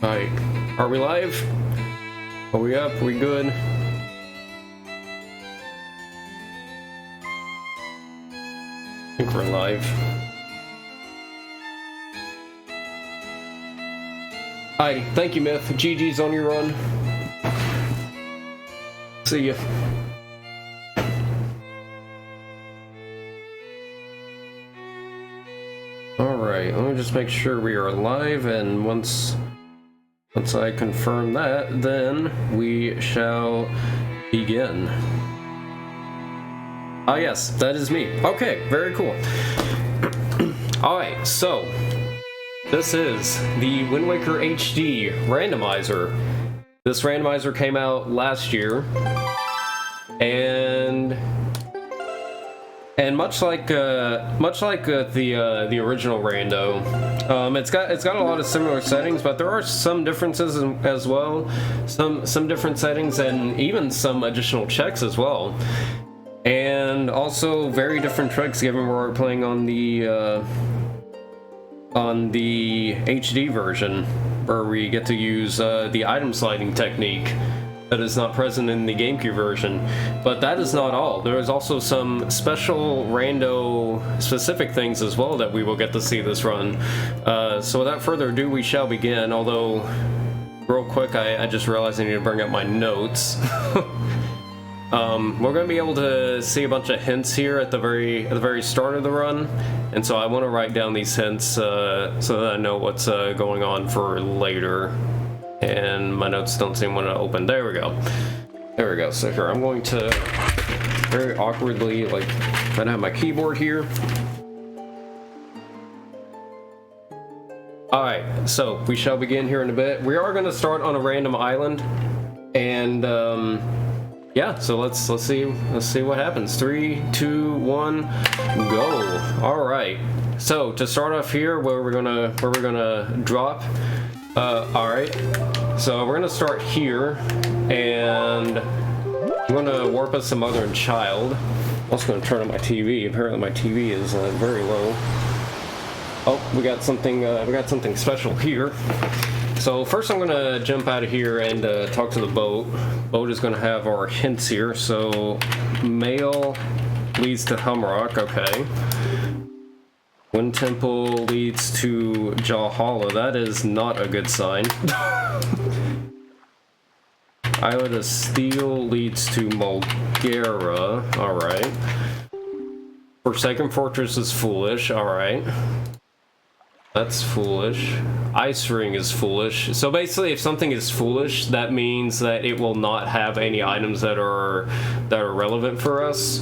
Alright, are we live? Are we up? Are we good? I think we're live. Alrighty, thank you, Myth. GG's on your run. See ya. Alright, let me just make sure we are live, and once I confirm that, then we shall begin. Ah, yes, that is me. Okay, very cool. Alright, so this is the Wind Waker HD Randomizer. This randomizer came out last year, and much like the original Rando, it's got a lot of similar settings, but there are some differences as well. Some different settings and even some additional checks as well, and also very different tricks given we're playing on the HD version, where we get to use the item sliding technique that is not present in the GameCube version. But that is not all. There is also some special rando specific things as well that we will get to see this run. So without further ado, we shall begin. Although, real quick, I just realized I need to bring up my notes. We're going to be able to see a bunch of hints here at the very start of the run, and so I want to write down these hints so that I know what's going on for later. And my notes don't seem to want to open. There we go. There we go. So here, I'm going to very awkwardly, like, I have my keyboard here. Alright, so we shall begin here in a bit. We are going to start on a random island, and yeah, so let's see what happens. 3, 2, 1, go. Alright. So to start off here, where we're gonna drop. Alright, so we're gonna start here, and I'm gonna warp us to mother and child. I'm also gonna turn on my TV. Apparently my TV is very low. Oh, we got something special here. So first I'm gonna jump out of here and talk to the boat. Boat is gonna have our hints here. So Mail leads to Humrock, okay. Wind Temple leads to Jahala. That is not a good sign. Islet of Steel leads to Mulgara. Alright. Forsaken Fortress is foolish. Alright. That's foolish. Ice Ring is foolish. So basically, if something is foolish, that means that it will not have any items that are relevant for us.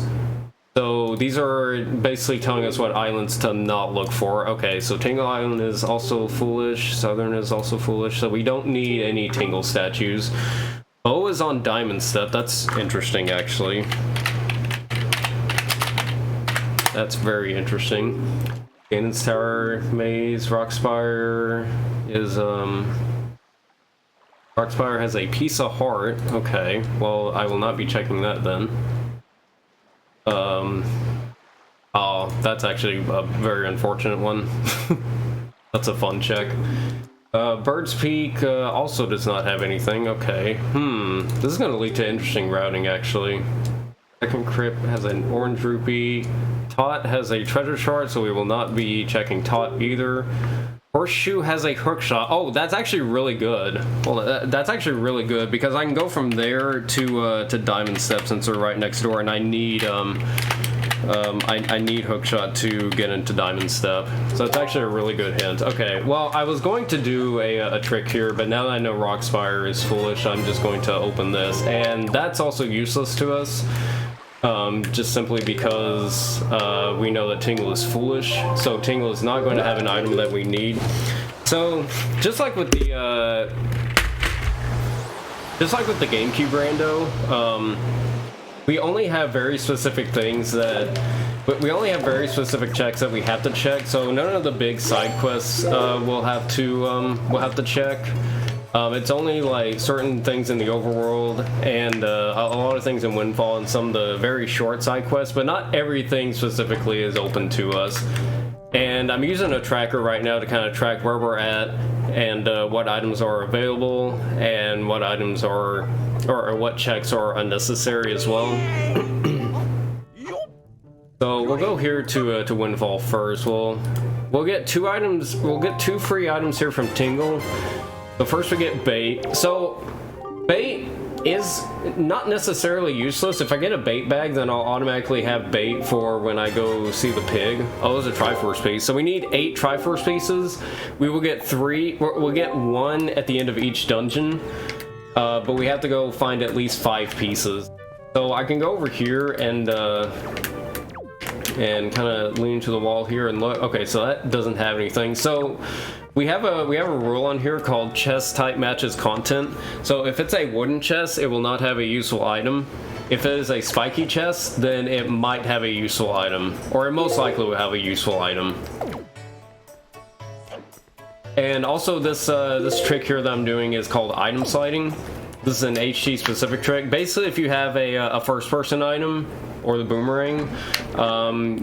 So these are basically telling us what islands to not look for. Okay, so Tingle Island is also foolish. Southern is also foolish. So we don't need any Tingle statues. Bow is on Diamond Step. That's interesting, actually. That's very interesting. Ganon's Tower, Maze, Rockspire is, Rockspire has a piece of heart. Okay, well, I will not be checking that then. Oh, that's actually a very unfortunate one. That's a fun check. Bird's Peak also does not have anything. Okay. This is going to lead to interesting routing, actually. Second Crypt has an orange rupee. Tot has a treasure shard, so we will not be checking Tot either. Horseshoe has a hook shot. Oh, that's actually really good. Well, that's actually really good because I can go from there to Diamond Step since they're right next door, and I need I need hookshot to get into Diamond Step. So it's actually a really good hint. Okay, well, I was going to do a trick here, but now that I know Rockspire is foolish, I'm just going to open this, and that's also useless to us. Just simply because we know that Tingle is foolish, so Tingle is not going to have an item that we need. So just like with the GameCube Rando, we only have very specific things but we only have very specific checks that we have to check. So none of the big side quests we'll have to check. It's only like certain things in the overworld and a lot of things in Windfall and some of the very short side quests, but not everything specifically is open to us. And I'm using a tracker right now to kind of track where we're at and what items are available and what items are, or what checks are unnecessary as well. So we'll go here to Windfall first. We'll get 2 items. We'll get 2 free items here from Tingle. So first we get bait. So bait is not necessarily useless. If I get a bait bag, then I'll automatically have bait for when I go see the pig. Oh, there's a Triforce piece. So we need 8 Triforce pieces. We will get 3. We'll get 1 at the end of each dungeon. But we have to go find at least 5 pieces. So I can go over here and kind of lean to the wall here and look. Okay, so that doesn't have anything. So we have a rule on here called chest type matches content. So if it's a wooden chest, it will not have a useful item. If it is a spiky chest, then it might have a useful item, or it most likely will have a useful item. And also this trick here that I'm doing is called item sliding. This is an HT specific trick. Basically, if you have a first person item or the boomerang,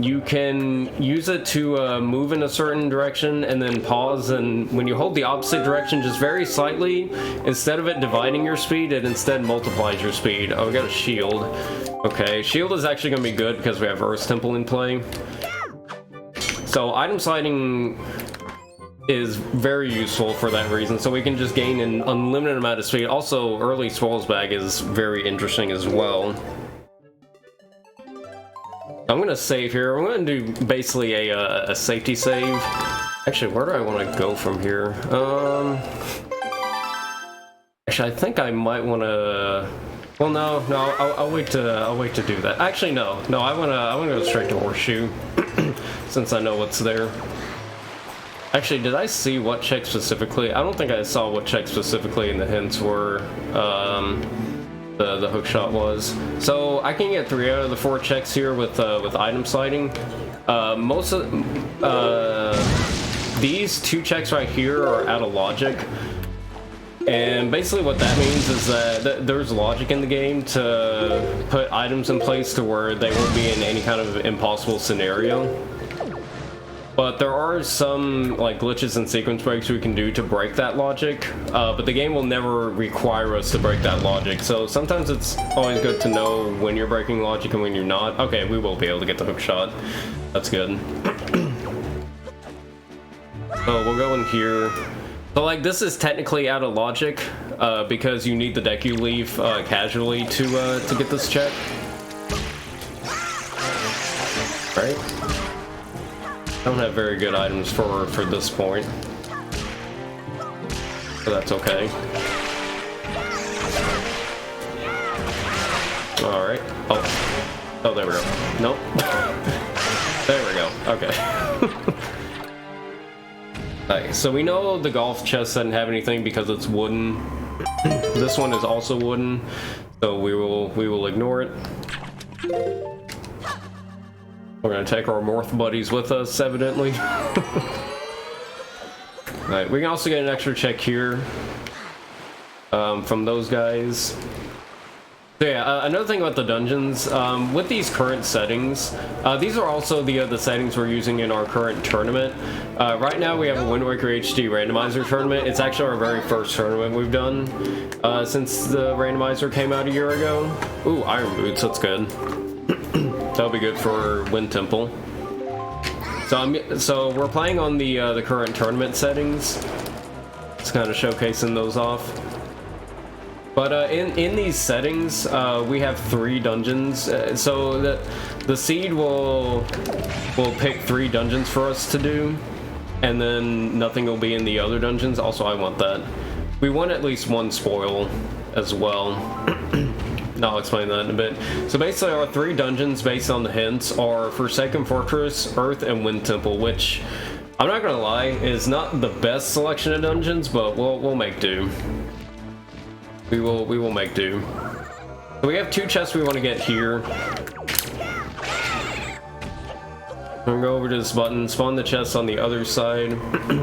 you can use it to move in a certain direction and then pause, and when you hold the opposite direction just very slightly, instead of it dividing your speed, it instead multiplies your speed. Oh, we got a shield. Okay, shield is actually going to be good because we have Earth Temple in play. So item sliding is very useful for that reason, so we can just gain an unlimited amount of speed. Also, early spoils bag is very interesting as well. I'm gonna save here. I'm gonna do basically a safety save. Actually, where do I want to go from here? Actually, I think I might want to. Well, no, I'll wait to do that. Actually, no, I wanna go straight to Horseshoe since I know what's there. Actually, did I see what check specifically? I don't think I saw what check specifically in the hints were. The hook shot was. So I can get 3 out of the 4 checks here with item sliding. Most of these 2 checks right here are out of logic, and basically what that means is that there's logic in the game to put items in place to where they won't be in any kind of impossible scenario. But there are some like glitches and sequence breaks we can do to break that logic, but the game will never require us to break that logic. So sometimes it's always good to know when you're breaking logic and when you're not. Okay, we will be able to get the hook shot. That's good. So we'll go in here. So like this is technically out of logic because you need the deck you leave casually to get this check. Right? I don't have very good items for this point, so that's okay. All right. Oh, there we go. Nope. There we go. Okay. Alright, so we know the golf chest doesn't have anything because it's wooden. This one is also wooden, so we will ignore it. We're gonna take our Morph buddies with us, evidently. Alright, we can also get an extra check here from those guys. So yeah, another thing about the dungeons, with these current settings, these are also the settings we're using in our current tournament. Right now we have a Wind Waker HD randomizer tournament. It's actually our very first tournament we've done since the randomizer came out a year ago. Ooh, Iron Boots, that's good. That'll be good for Wind Temple. So we're playing on the current tournament settings. It's kind of showcasing those off. But in these settings, we have 3 dungeons. So the seed will pick 3 dungeons for us to do, and then nothing will be in the other dungeons. Also, I want that. We want at least 1 spoil as well. I'll explain that in a bit. So basically our 3 dungeons based on the hints are Forsaken Fortress, Earth, and Wind Temple, which I'm not gonna lie is not the best selection of dungeons, but we'll make do. We will make do. So we have 2 chests we want to get here. I'm gonna go over to this button, spawn the chests on the other side.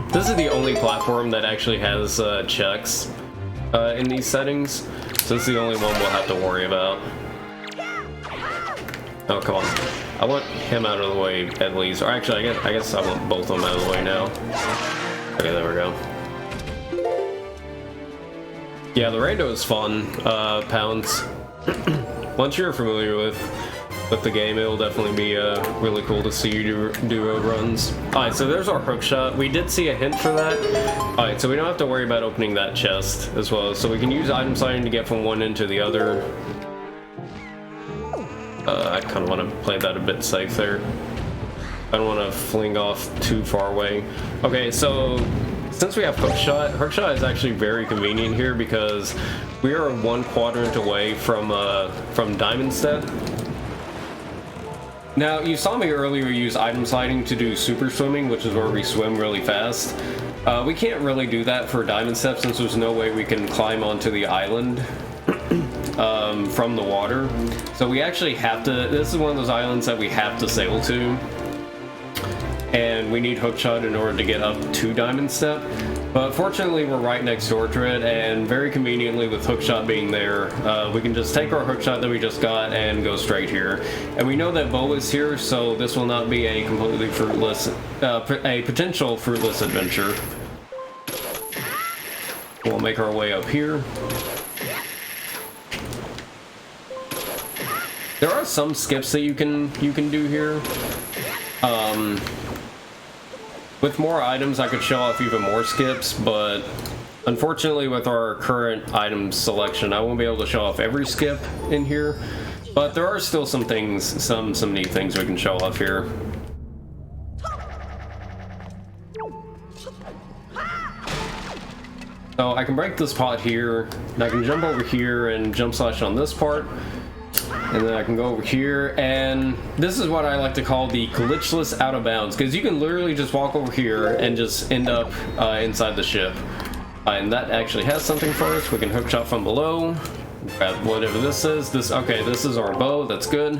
This is the only platform that actually has checks in these settings. So this is the only one we'll have to worry about. Oh, come on. I want him out of the way at least. Or actually, I guess I want both of them out of the way now. Okay, there we go. Yeah, the rando is fun, Pounds. Once you're familiar with the game, it'll definitely be really cool to see you do road runs. Alright, so there's our hook shot. We did see a hint for that. Alright, so we don't have to worry about opening that chest as well. So we can use item sliding to get from one end to the other. I kind of want to play that a bit safe there. I don't want to fling off too far away. Okay, so since we have hook shot is actually very convenient here because we are 1 quadrant away from diamond step. Now, you saw me earlier use item sliding to do super swimming, which is where we swim really fast. We can't really do that for diamond step since there's no way we can climb onto the island from the water. So we actually have to, this is one of those islands that we have to sail to. And we need hookshot in order to get up to diamond step. But fortunately we're right next door to it, and very conveniently with hookshot being there, we can just take our hookshot that we just got and go straight here. And we know that Bo is here, so this will not be a completely fruitless, a potential fruitless adventure. We'll make our way up here. There are some skips that you can do here. With more items, I could show off even more skips, but unfortunately with our current item selection, I won't be able to show off every skip in here. But there are still some things, some neat things we can show off here. So I can break this pot here, and I can jump over here and jump slash on this part. And then I can go over here, and this is what I like to call the glitchless out of bounds, because you can literally just walk over here and just end up inside the ship. And that actually has something for us. We can hookshot from below, grab whatever this is. Okay, this is our bow, that's good.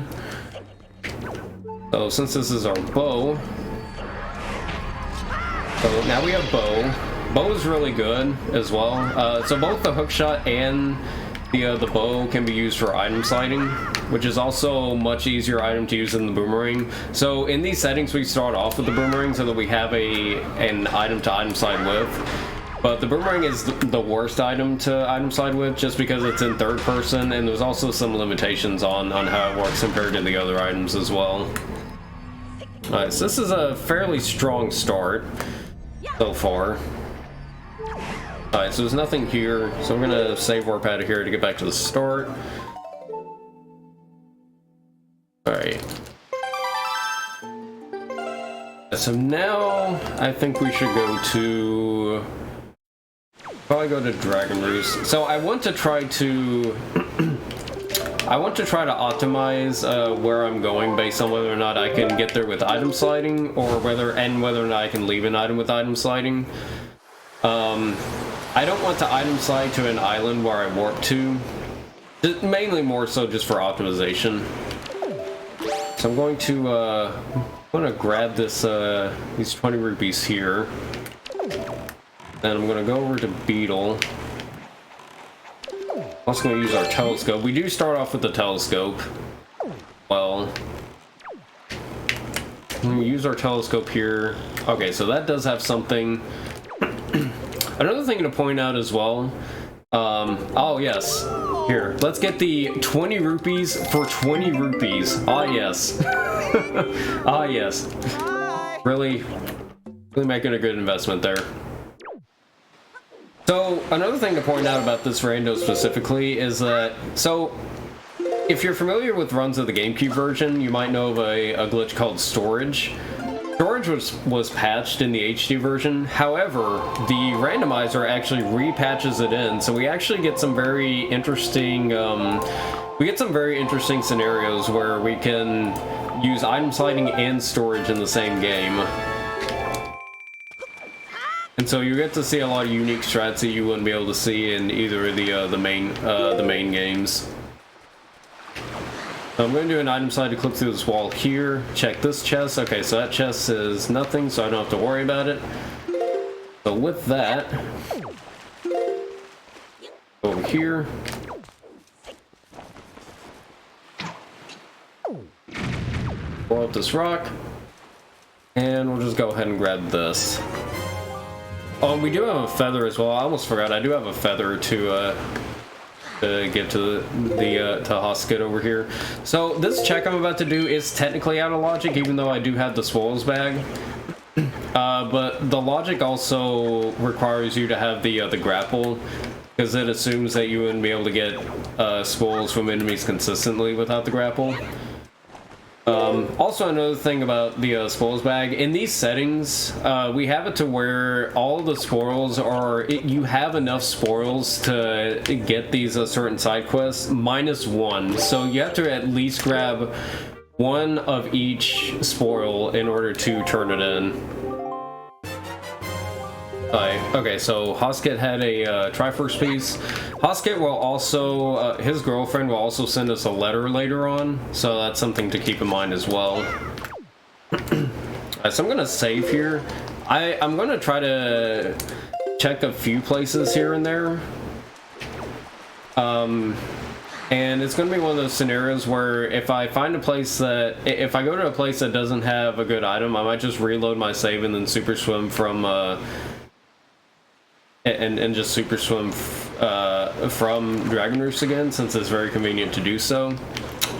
So since this is our bow, so now we have bow. Bow is really good as well. So both the hookshot and the bow can be used for item sliding, which is also a much easier item to use than the boomerang. So in these settings we start off with the boomerang so that we have an item to item slide with. But the boomerang is the worst item to item slide with just because it's in third person, and there's also some limitations on how it works compared to the other items as well. Alright, so this is a fairly strong start so far. Alright, so there's nothing here, so I'm gonna save warp out of here to get back to the start. Alright. So now, I think we should go to... probably go to Dragon Roost. So I want to try to... I want to try to optimize where I'm going based on whether or not I can get there with item sliding, or whether or not I can leave an item with item sliding. I don't want to item slide to an island where I warp to, mainly more so just for optimization. So I'm going to grab this these 20 rupees here. Then I'm going to go over to Beetle. I'm also going to use our telescope. We do start off with the telescope. Well, we use our telescope here. Okay, so that does have something. Another thing to point out as well, oh yes, here, let's get the 20 rupees for 20 rupees. Ah yes. Ah yes. Really making a good investment there. So, another thing to point out about this rando specifically is that, so, if you're familiar with runs of the GameCube version, you might know of a glitch called storage. Storage was patched in the HD version. However, the randomizer actually repatches it in, so we actually get some very interesting scenarios where we can use item sliding and storage in the same game. And so you get to see a lot of unique strats that you wouldn't be able to see in either of the main games. So I'm going to do an item slide to clip through this wall here. Check this chest. Okay, so that chest is nothing, so I don't have to worry about it. So with that, over here. Blow up this rock. And we'll just go ahead and grab this. Oh, we do have a feather as well. I almost forgot. I do have a feather to get to to Hoskett over here. So this check I'm about to do is technically out of logic, even though I do have the spoils bag. But the logic also requires you to have the grapple, because it assumes that you wouldn't be able to get spoils from enemies consistently without the grapple. Also, another thing about the spoils bag, in these settings, we have it to where all the spoils are, you have enough spoils to get these certain side quests, -1. So you have to at least grab one of each spoil in order to turn it in. Okay, so Hoskett had a Triforce piece. Hoskett will also, his girlfriend will also send us a letter later on, so that's something to keep in mind as well. Alright, so I'm gonna save here. I'm gonna try to check a few places here and there. And it's gonna be one of those scenarios where if I find a place that, if I go to a place that doesn't have a good item, I might just reload my save and then super swim from, and just super swim from Dragon Roost again, since it's very convenient to do so.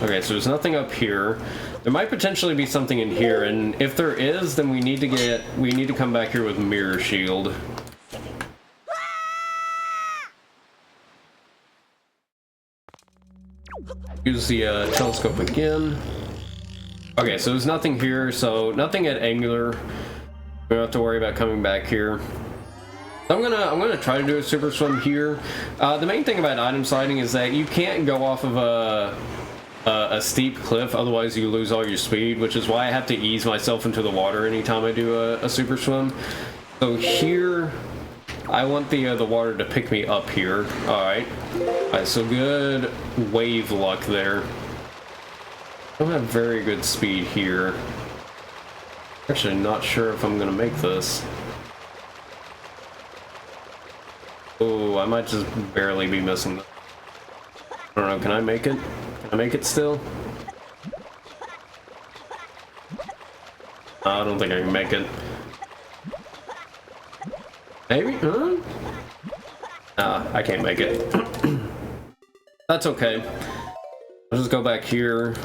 Okay, so there's nothing up here. There might potentially be something in here, and if there is, then we need to come back here with Mirror Shield. Use the telescope again. Okay, so there's nothing here, so nothing at Angular. We don't have to worry about coming back here. I'm gonna try to do a super swim here. The main thing about item sliding is that you can't go off of a steep cliff, otherwise you lose all your speed, which is why I have to ease myself into the water anytime I do a super swim. So here, I want the water to pick me up here. Alright, so good wave luck there. I don't have very good speed here. Actually, not sure if I'm gonna make this. Oh, I might just barely be missing that. I don't know, can I make it? Can I make it still? I don't think I can make it. Maybe? Huh? I can't make it. That's okay. I'll just go back here.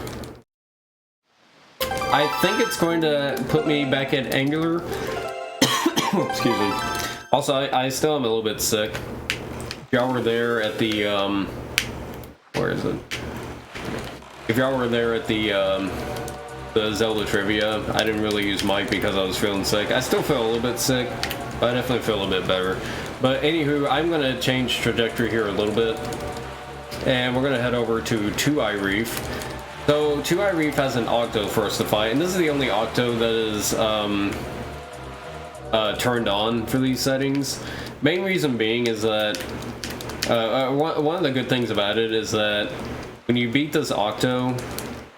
I think it's going to put me back at Angular. Excuse me. Also, I still am a little bit sick. If y'all were there at the, where is it? If y'all were there at the Zelda trivia, I didn't really use mic because I was feeling sick. I still feel a little bit sick, but I definitely feel a bit better. But anywho, I'm going to change trajectory here a little bit. And we're going to head over to Two Eye Reef. So, Two Eye Reef has an Octo for us to fight, and this is the only Octo that is, turned on for these settings. Main reason being is that one of the good things about it is that when you beat this Octo,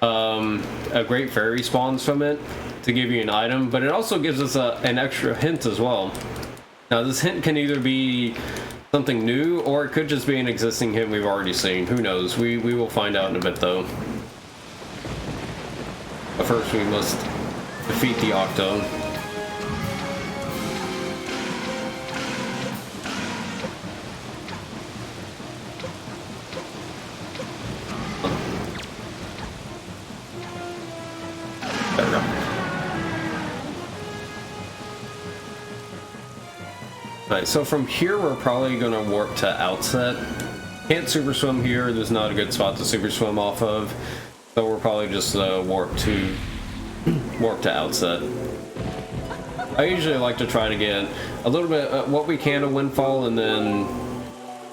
a great fairy spawns from it to give you an item, but it also gives us an extra hint as well. Now this hint can either be something new, or it could just be an existing hint we've already seen. Who knows? We will find out in a bit though. But first we must defeat the Octo. Alright, so from here we're probably going to warp to Outset. Can't super swim here, there's not a good spot to super swim off of, so we'll probably just warp to Outset. I usually like to try to get a little bit what we can of Windfall, and then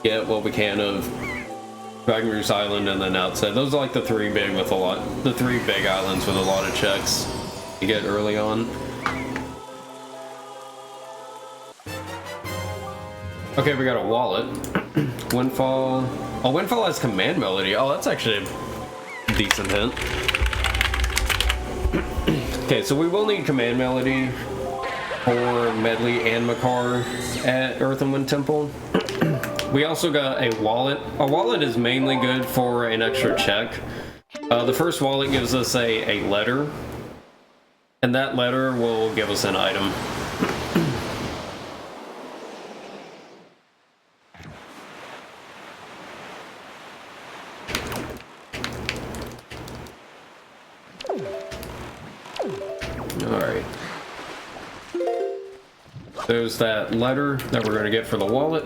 get what we can of Dragon Roost Island, and then Outset. Those are like the three big islands with a lot of checks to get early on. Okay, we got a wallet. Windfall. Oh, Windfall has command melody. Oh, that's actually a decent hint. Okay, so we will need command melody for Medley and Makar at Earth and Wind Temple. We also got a wallet. A wallet is mainly good for an extra check. The first wallet gives us a letter, And that letter will give us an item. Alright. There's that letter that we're going to get for the wallet.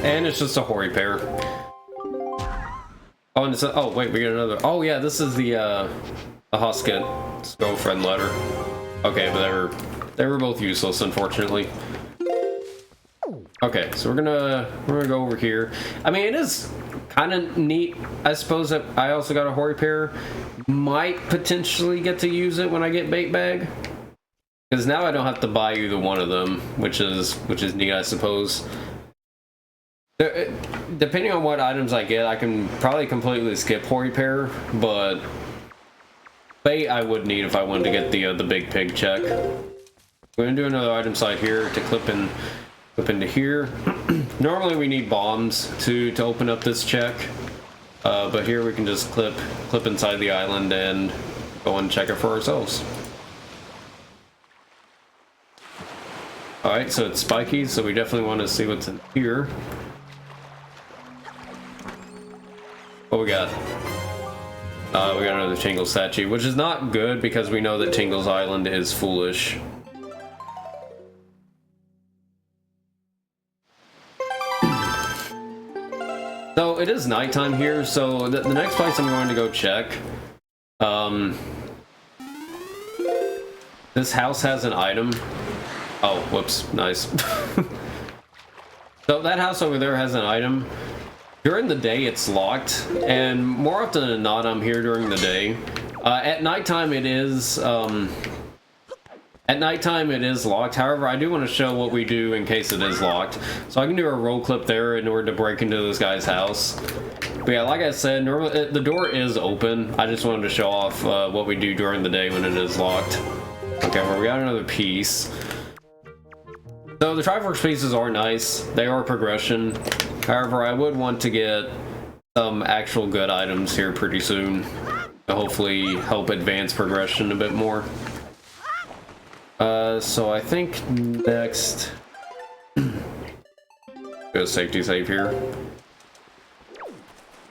And it's just a Hori pair. Oh, and it's a, oh wait, we got another. Oh yeah, this is the Husket's girlfriend letter. Okay, but they were both useless, unfortunately. Okay, so we're gonna go over here. I mean, it is kind of neat, I suppose, that I also got a Hori pair. Might potentially get to use it when I get bait bag, because now I don't have to buy either one of them, which is neat, I suppose. Depending on what items I get, I can probably completely skip Hori pair, but bait I would need if I wanted to get the big pig check. We're gonna do another item side here to clip into here. Normally we need bombs to open up this check, but here we can just clip inside the island and go and check it for ourselves. Alright, so it's spiky, so we definitely want to see what's in here. What we got? We got another Tingle statue, which is not good because we know that Tingle's Island is foolish. So it is nighttime here, so the next place I'm going to go check. This house has an item. Oh, whoops, nice. So that house over there has an item. During the day, it's locked, and more often than not, I'm here during the day. At nighttime, it is locked. However, I do want to show what we do in case it is locked. So I can do a roll clip there in order to break into this guy's house. But yeah, like I said, normally the door is open. I just wanted to show off what we do during the day when it is locked. Okay, well, we got another piece. So the Triforce pieces are nice. They are progression. However, I would want to get some actual good items here pretty soon to hopefully help advance progression a bit more. So I think next... Go safety save here.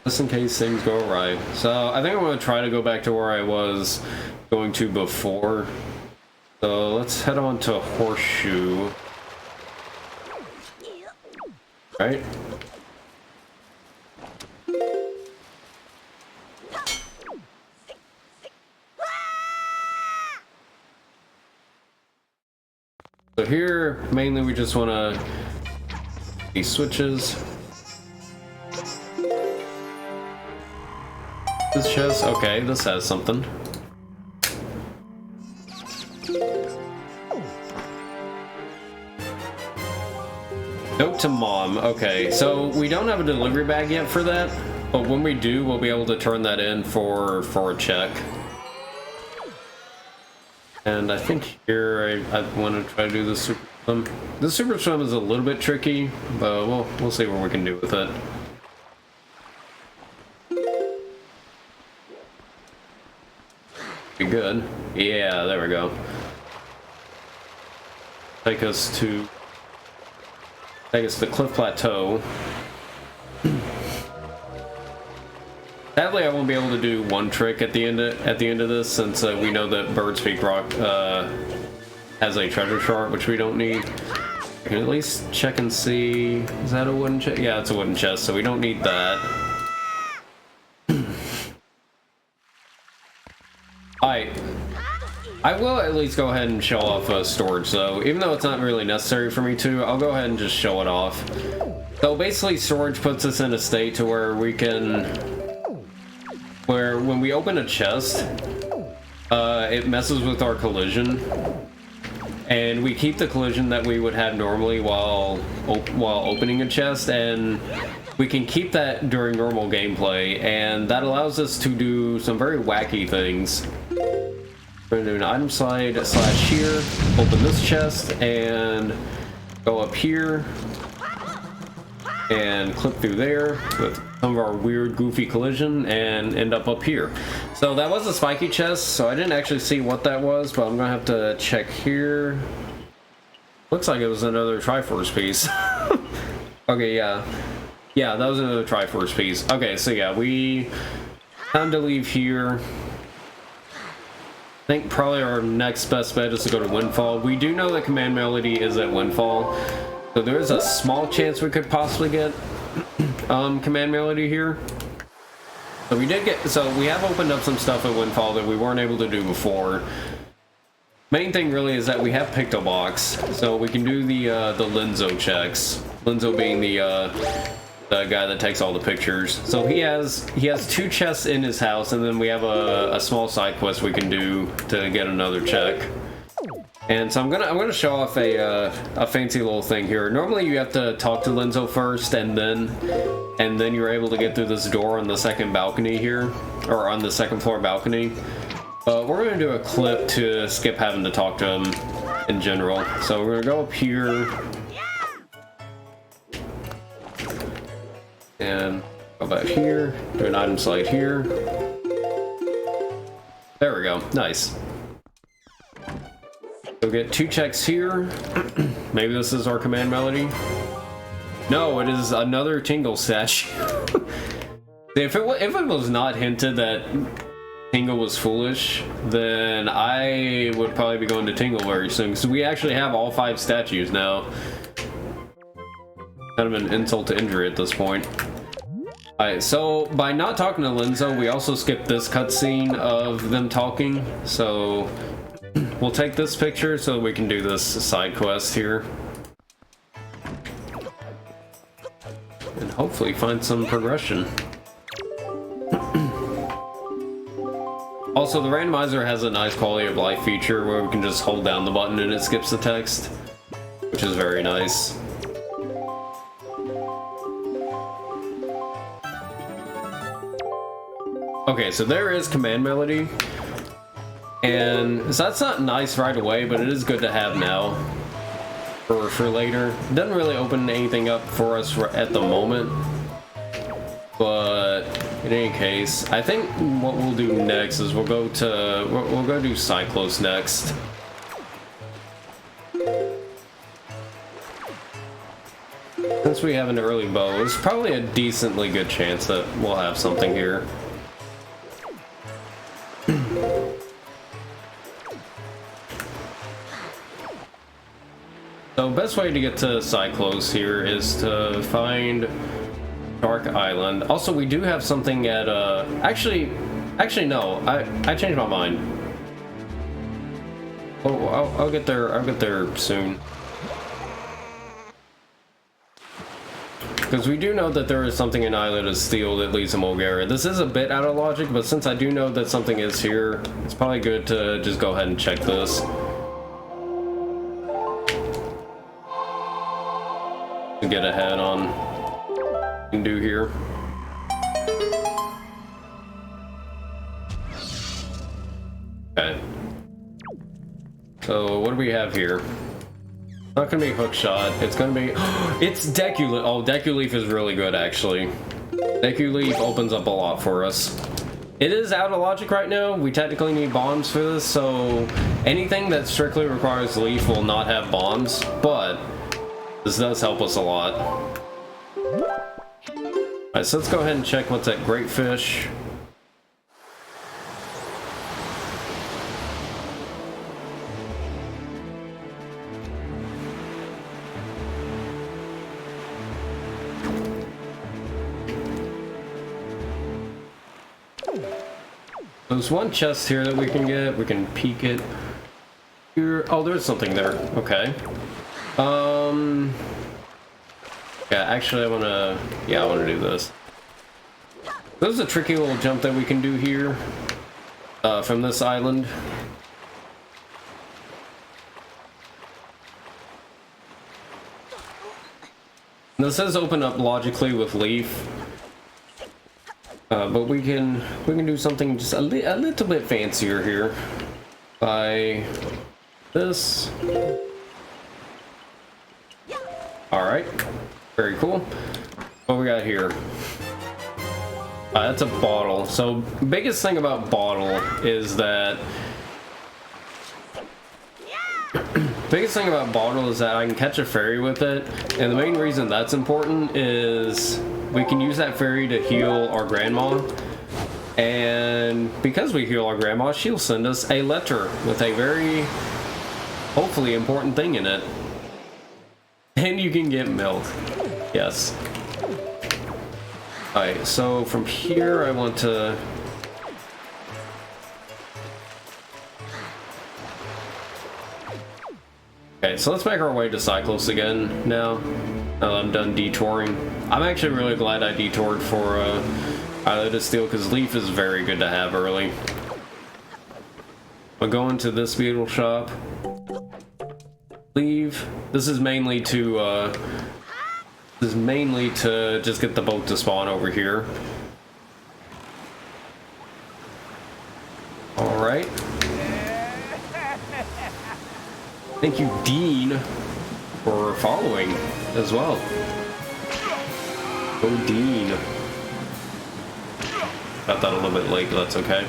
Just in case things go awry. So I think I'm going to try to go back to where I was going to before. So let's head on to Horseshoe. Right? So here, mainly we just want to... These switches. This chest, okay, this has something. Note to Mom. Okay, so we don't have a delivery bag yet for that, but when we do, we'll be able to turn that in for a check. And I think here I want to try to do the super swim. The super swim is a little bit tricky, but we'll see what we can do with it. Be good. Yeah, there we go. Take us to the Cliff Plateau. Sadly, I won't be able to do one trick at the end of this, since we know that Bird's Peak Rock has a treasure chart, which we don't need. We can at least check and see. Is that a wooden chest? Yeah, it's a wooden chest, so we don't need that. I will at least go ahead and show off storage, so even though it's not really necessary for me to, I'll go ahead and just show it off. So basically, storage puts us in a state to where we can, where when we open a chest, it messes with our collision, and we keep the collision that we would have normally while opening a chest, and we can keep that during normal gameplay, and that allows us to do some very wacky things. We're gonna do an item slide / here, open this chest, and go up here. and clip through there with some of our weird goofy collision and end up here. So that was a spiky chest, so I didn't actually see what that was, but I'm gonna have to check here. Looks like it was another Triforce piece. Okay, yeah, that was another Triforce piece. Okay, so yeah, we time to leave here. I think probably our next best bet is to go to Windfall. We do know that Command Melody is at Windfall, so there is a small chance we could possibly get Command Melody here. So we have opened up some stuff at Windfall that we weren't able to do before. Main thing really is that we have Picto Box, so we can do the Linzo checks. Linzo being the guy that takes all the pictures. So he has 2 chests in his house, and then we have a small side quest we can do to get another check. And so I'm gonna show off a fancy little thing here. Normally you have to talk to Linzo first, and then you're able to get through this door on the second balcony here, or on the second floor balcony. But we're gonna do a clip to skip having to talk to him in general. So we're gonna go up here and go back here, do an item slide here. There we go, nice. We'll get 2 checks here. Maybe this is our Command Melody. No, it is another Tingle statue. if it was not hinted that Tingle was foolish, then I would probably be going to Tingle very soon, because we actually have all 5 statues now. Kind of an insult to injury at this point. Alright, so by not talking to Linzo, we also skipped this cutscene of them talking, so we'll take this picture so we can do this side quest here. And hopefully find some progression. Also, the randomizer has a nice quality of life feature where we can just hold down the button and it skips the text, which is very nice. Okay, so there is Command Melody, and so that's not nice right away, but it is good to have now for later. Doesn't really open anything up for us at the moment, but in any case, I think what we'll do next is we'll go do Cyclos next. Since we have an early bow, there's probably a decently good chance that we'll have something here. So best way to get to Cyclos here is to find Dark Island. Also, we do have something at actually no, I changed my mind. Oh, I'll get there soon. Because we do know that there is something in Island of Steel that leads to Mulgaria. This is a bit out of logic, but since I do know that something is here, it's probably good to just go ahead and check this. To get ahead on what we can do here. Okay. So what do we have here? It's not gonna be Hookshot. It's gonna be it's Deku Leaf. Oh, Deku Leaf is really good actually. Deku Leaf opens up a lot for us. It is out of logic right now. We technically need bombs for this, so anything that strictly requires Leaf will not have bombs, but this does help us a lot. Alright, so let's go ahead and check what's at Great Fish. There's one chest here that we can get. We can peek it here. Oh, there's something there. Okay. Yeah, actually I wanna do this. There's a tricky little jump that we can do here from this island. This does open up logically with Leaf, but we can do something just a little bit fancier here by this. All right. Very cool. What we got here? That's a bottle. So, biggest thing about bottle is that... biggest thing about bottle is that I can catch a fairy with it. And the main reason that's important is we can use that fairy to heal our grandma. And because we heal our grandma, she'll send us a letter with a very, hopefully, important thing in it. And you can get milk. Yes. Alright, so from here I want to... Okay, so let's make our way to Cyclos again now. Now that I'm done detouring. I'm actually really glad I detoured for Island of Steel, because Leaf is very good to have early. I'll go into this beetle shop. Leave. This is mainly to just get the boat to spawn over here. Alright. Thank you, Dean, for following as well. Oh, Dean. Got that a little bit late, but that's okay.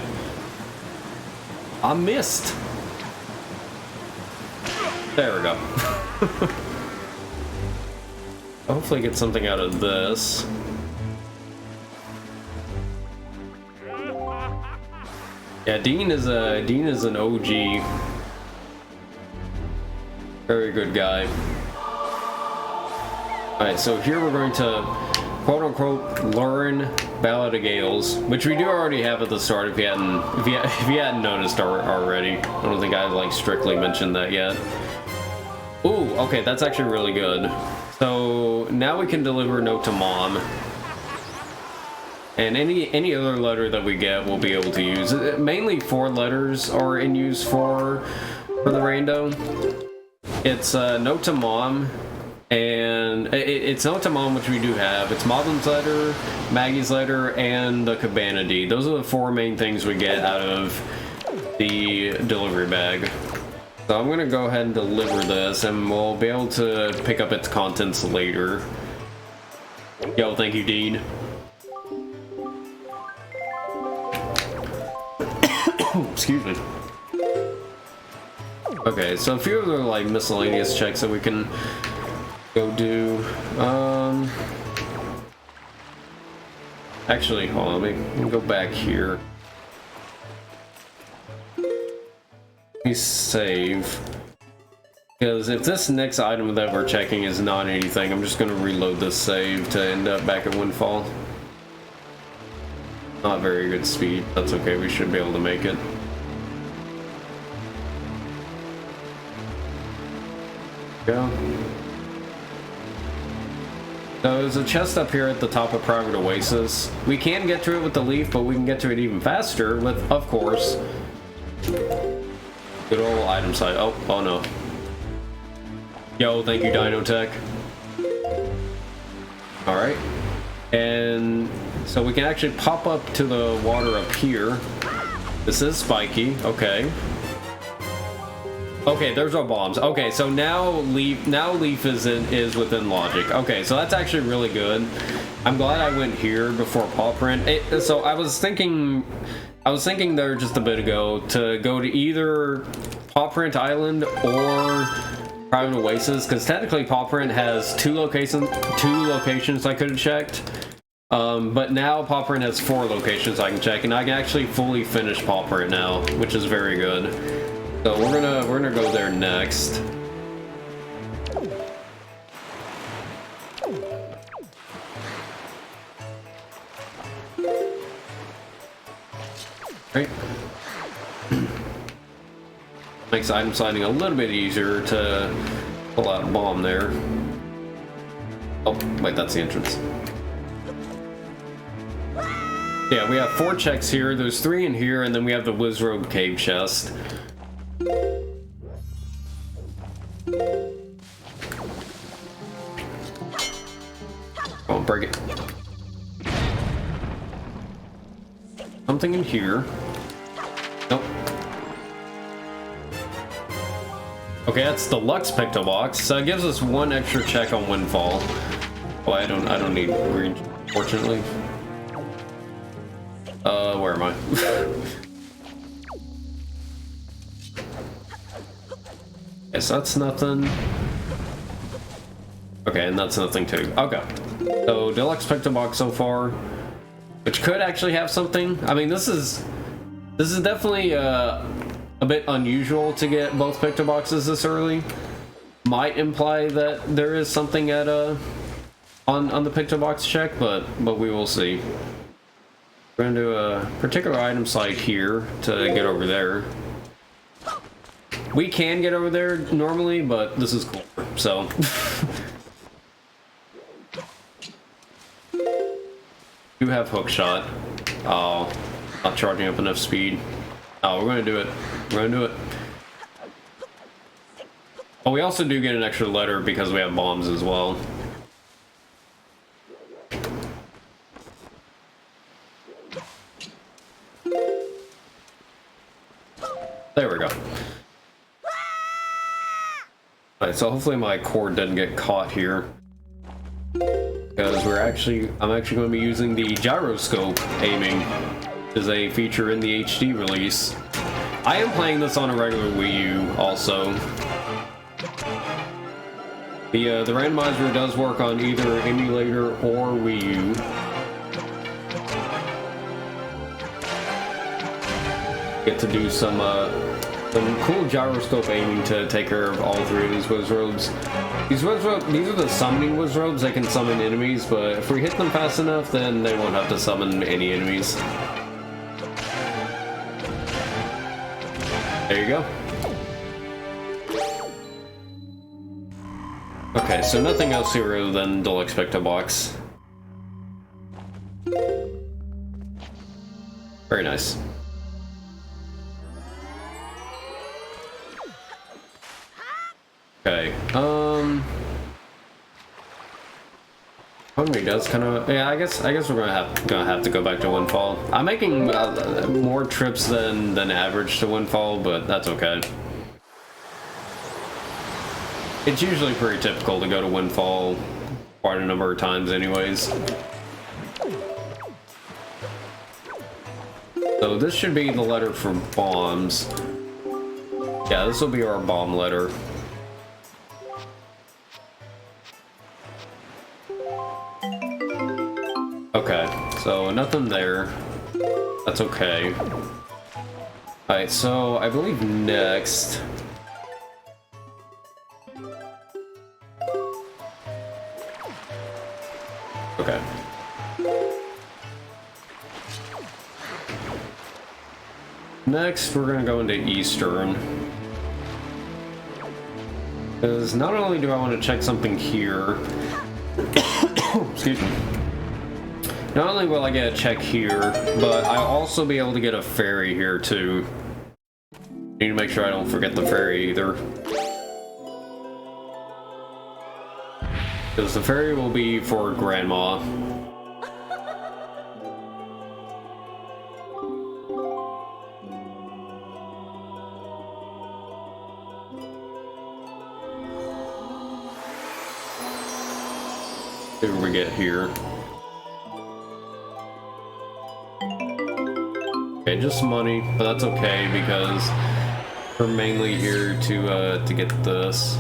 I missed. There we go. Hopefully get something out of this. Yeah, Dean is an OG. Very good guy. Alright, so here we're going to quote-unquote learn Ballad of Gales, which we do already have at the start if you hadn't noticed already. I don't think I've like strictly mentioned that yet. Ooh, okay, that's actually really good. So now we can deliver a note to Mom. And any other letter that we get we'll be able to use. Mainly 4 letters are in use for the rando. It's note to Mom, and it's note to Mom, which we do have. It's Maudlin's letter, Maggie's letter, and the Cabana deed. Those are the 4 main things we get out of the delivery bag. So I'm gonna go ahead and deliver this, and we'll be able to pick up its contents later. Yo, thank you, Dean. Excuse me. Okay, so a few other like miscellaneous checks that we can go do. Actually, hold on, let me go back here. Let me save. Because if this next item that we're checking is not anything, I'm just going to reload this save to end up back at Windfall. Not very good speed. That's okay, we should be able to make it. Go. So there's a chest up here at the top of Private Oasis. We can get to it with the leaf, but we can get to it even faster with, of course, good old item side. Oh no. Yo, thank you, Dino Tech. Alright. And so we can actually pop up to the water up here. This is spiky. Okay. Okay, there's our bombs. Okay, so now Leaf is within logic. Okay, so that's actually really good. I'm glad I went here before Paw Print. So I was thinking there just a bit ago to go to either Paw Print Island or Private Oasis, because technically Paw Print has two locations I could have checked. But now Paw Print has 4 locations I can check, and I can actually fully finish Paw Print now, which is very good. So we're gonna go there next. Right. Makes item sliding a little bit easier to pull out a bomb there. Oh, wait, that's the entrance. Yeah, we have 4 checks here. There's 3 in here, and then we have the Wizrobe Cave chest. Oh, break it. Something in here. Nope. Okay, that's the Lux Picto Box. So it gives us 1 extra check on Windfall. Oh, I don't need green, fortunately. Where am I? Yes, that's nothing. Okay, and that's nothing too. Okay. So, deluxe picto box so far, which could actually have something. I mean, this is definitely a bit unusual to get both picto boxes this early. Might imply that there is something at on the picto box check, but we will see. We're gonna do a particular item site here to get over there. We can get over there normally, but this is cool, so. Do have hook shot. Oh, not charging up enough speed. Oh, we're gonna do it. We're gonna do it. Oh, we also do get an extra letter because we have bombs as well. There we go. Alright, so hopefully my cord didn't get caught here. Because I'm actually going to be using the gyroscope aiming as a feature in the HD release. I am playing this on a regular Wii U also. The randomizer does work on either emulator or Wii U. Get to do some cool gyroscope aiming to take care of all three of these wizards. These are the summoning wizards. They can summon enemies, but if we hit them fast enough, then they won't have to summon any enemies. There you go. Okay, so nothing else here other than deluxe picto box. Very nice. Okay, Hungry does kind of, yeah, I guess we're gonna have to go back to Windfall. I'm making more trips than average to Windfall, but that's okay. It's usually pretty typical to go to Windfall quite a number of times anyways. So this should be the letter for bombs. Yeah, this will be our bomb letter. Okay, so nothing there. That's okay. Alright, so I believe next... Okay. Next, we're gonna go into Eastern. Because not only do I want to check something here... Excuse me. Not only will I get a check here, but I'll also be able to get a ferry here too. Need to make sure I don't forget the ferry either. Because the ferry will be for Grandma. See what we get here. Okay, just money, but that's okay because we're mainly here to get this.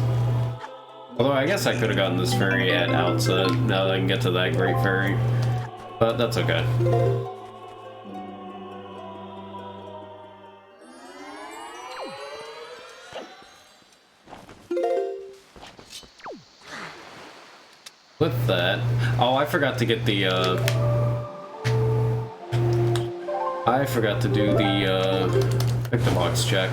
Although I guess I could have gotten this ferry at outset now that I can get to that great ferry, but that's okay. With that, oh, I forgot to get the I forgot to do the picto box check.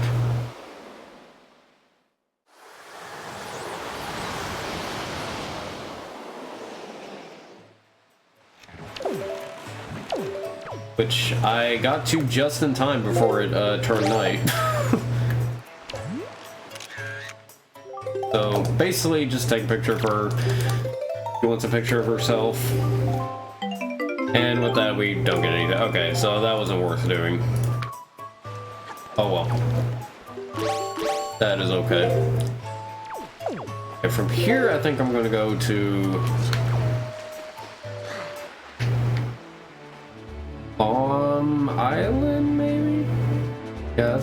Which I got to just in time before it turned night. So basically just take a picture of her. She wants a picture of herself. And with that, we don't get anything. Okay, so that wasn't worth doing. Oh well. That is okay. Okay, from here, I think I'm gonna go to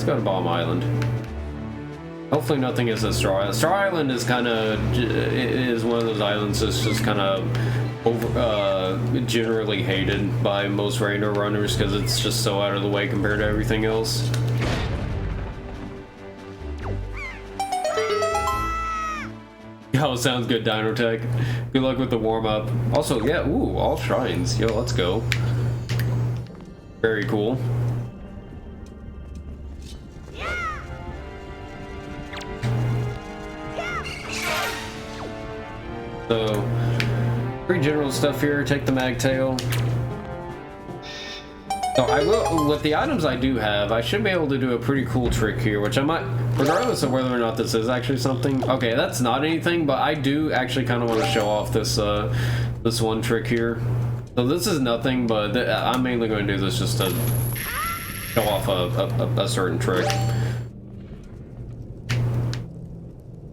let's go to Bomb Island. Hopefully nothing is a Straw Island. Straw Island is kind of is one of those islands that's just kind of generally hated by most rando runners because it's just so out of the way compared to everything else. Yo, sounds good, Dino Tech. Good luck with the warm-up. Also, yeah, ooh, all shrines. Yo, let's go. Very cool. So, pretty general stuff here. Take the Magtail. So I will, with the items I do have, I should be able to do a pretty cool trick here, which I might, regardless of whether or not this is actually something. Okay, that's not anything, but I do actually kind of want to show off this this one trick here. So this is nothing, but I'm mainly going to do this just to show off a certain trick.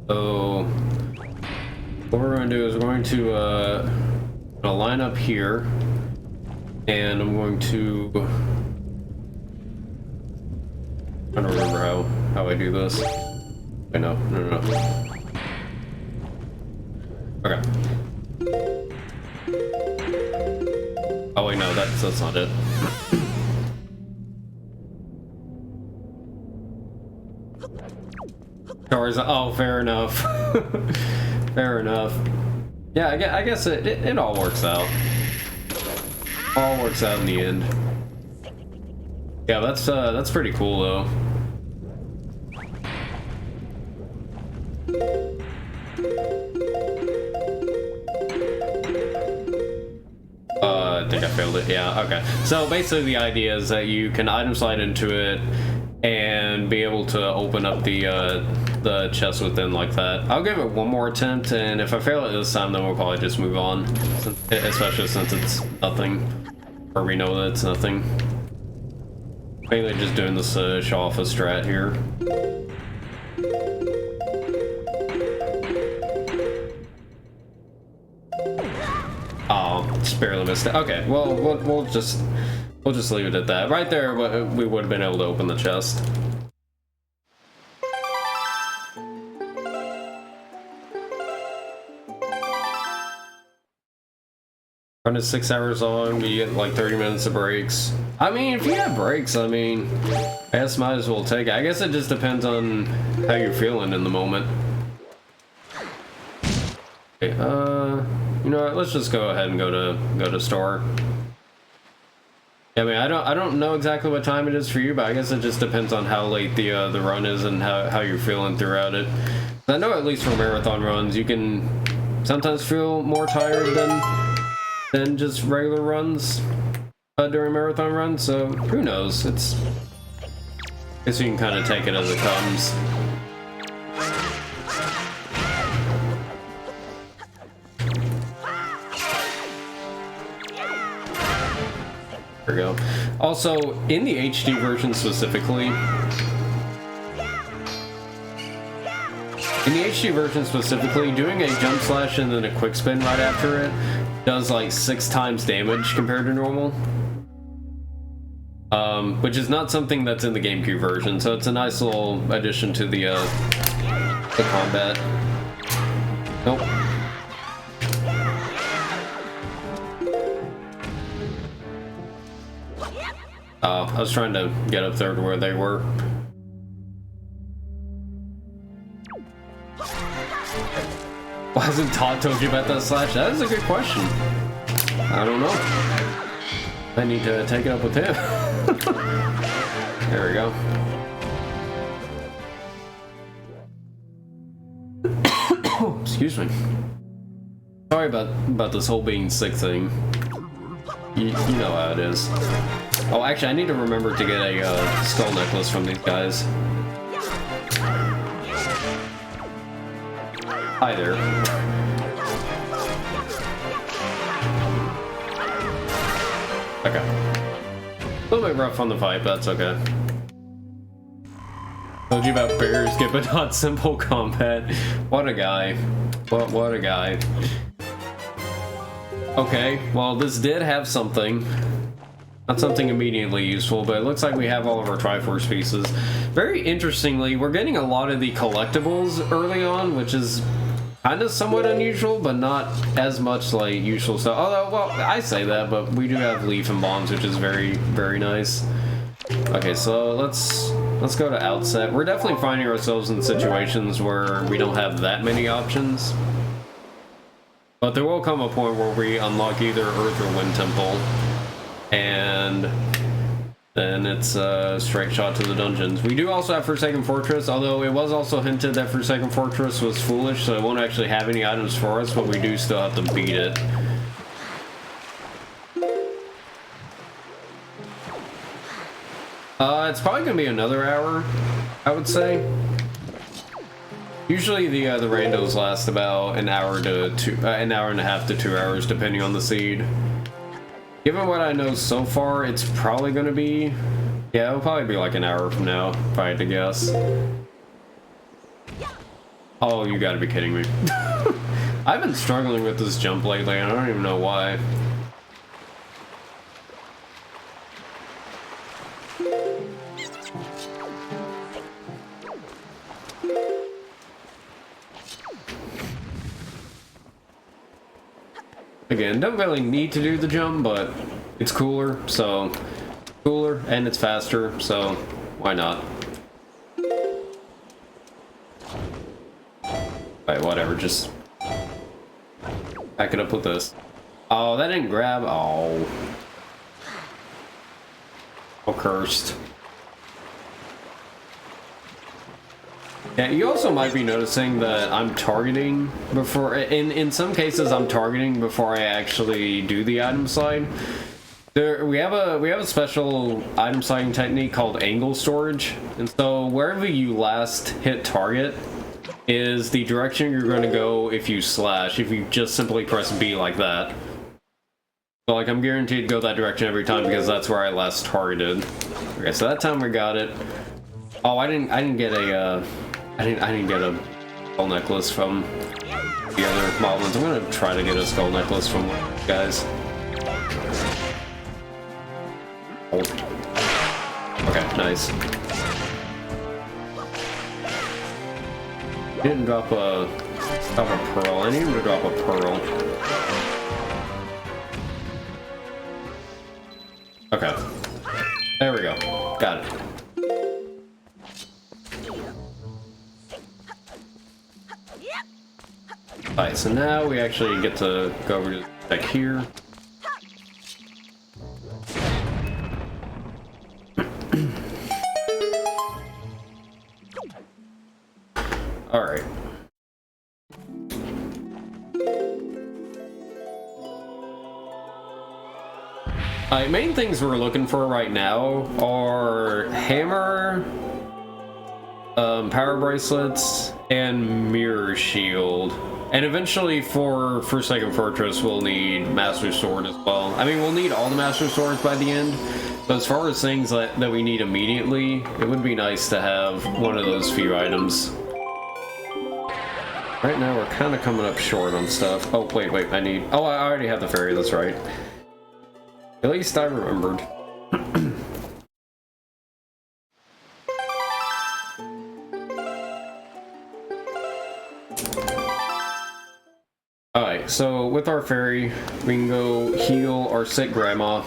So what we're going to do is we're going to line up here. And I'm going to... I'm trying to remember how I do this. I know, no. Okay. Oh wait, no, that's not it. Oh, fair enough. Fair enough. Yeah, I guess it all works out. All works out in the end. Yeah, that's pretty cool though. I think I failed it. Yeah, okay. So basically the idea is that you can item slide into it and be able to open up the chest within like that. I'll give it one more attempt, and if I fail it this time, then we'll probably just move on, especially since it's nothing, or we know that it's nothing. Mainly just doing this show off a strat here. Oh, just barely missed it. Okay, well, we'll just leave it at that. Right there, we would have been able to open the chest. Run is 6 hours long, you get like 30 minutes of breaks. I mean, if you have breaks, I mean, I guess might as well take it. I guess it just depends on how you're feeling in the moment. Okay, you know what, let's just go ahead and go to store. I mean, I don't know exactly what time it is for you, but I guess it just depends on how late the run is and how you're feeling throughout it. I know at least for marathon runs, you can sometimes feel more tired than just regular runs during marathon runs, so who knows? I guess you can kind of take it as it comes. There we go. Also, in the HD version specifically, doing a jump slash and then a quick spin right after it does like 6 times damage compared to normal. Which is not something that's in the GameCube version, so it's a nice little addition to the combat. Nope. I was trying to get up there to where they were. Why hasn't Todd told you about that slash? That is a good question. I don't know. I need to take it up with him. There we go. Excuse me. Sorry about this whole being sick thing. You know how it is. Oh, actually, I need to remember to get a skull necklace from these guys. Hi there. Okay. A little bit rough on the fight, but that's okay. Told you about bears, but not simple combat. What a guy. What a guy. Okay, well, this did have something. Not something immediately useful, but it looks like we have all of our Triforce pieces. Very interestingly, we're getting a lot of the collectibles early on, which is kind of somewhat unusual, but not as much like usual stuff. Although, well, I say that, but we do have leaf and bombs, which is very, very nice. Okay, so let's go to outset. We're definitely finding ourselves in situations where we don't have that many options. But there will come a point where we unlock either Earth or Wind Temple, and then it's a straight shot to the dungeons. We do also have Forsaken Fortress, although it was also hinted that Forsaken Fortress was foolish, so it won't actually have any items for us, but we do still have to beat it. It's probably gonna be another hour, I would say. Usually the randos last about an hour to an hour and a half to 2 hours, depending on the seed. Given what I know so far, it's probably gonna be, yeah, it'll probably be like an hour from now, if I had to guess. Oh, you gotta be kidding me. I've been struggling with this jump lately, and I don't even know why. Again, don't really need to do the jump, but it's cooler, so cooler, and it's faster, so why not? Alright, whatever, just back it up with this. Oh, that didn't grab. Oh. Oh, cursed. Yeah, you also might be noticing that I'm targeting before, in some cases I'm targeting before I actually do the item slide. We have a special item sliding technique called angle storage, and so wherever you last hit target is the direction you're going to go if you slash, if you just simply press B like that. So like I'm guaranteed to go that direction every time because that's where I last targeted. Okay, so that time we got it. Oh, I didn't get a I didn't get a skull necklace from the other moblins. I'm gonna try to get a skull necklace from one of you guys. Oh. Okay, nice. He didn't drop a pearl. I need him to drop a pearl. Okay. There we go. Got it. Alright, so now we actually get to go over to the deck here. Alright. Alright, main things we're looking for right now are hammer, power bracelets, and mirror shield. And eventually for Forsaken Fortress we'll need Master Sword as well. I mean, we'll need all the Master Swords by the end, but as far as things that we need immediately, it would be nice to have one of those few items. Right now we're kind of coming up short on stuff. Oh, wait, I need... Oh, I already have the fairy, that's right. At least I remembered. Alright, so with our fairy, we can go heal our sick grandma.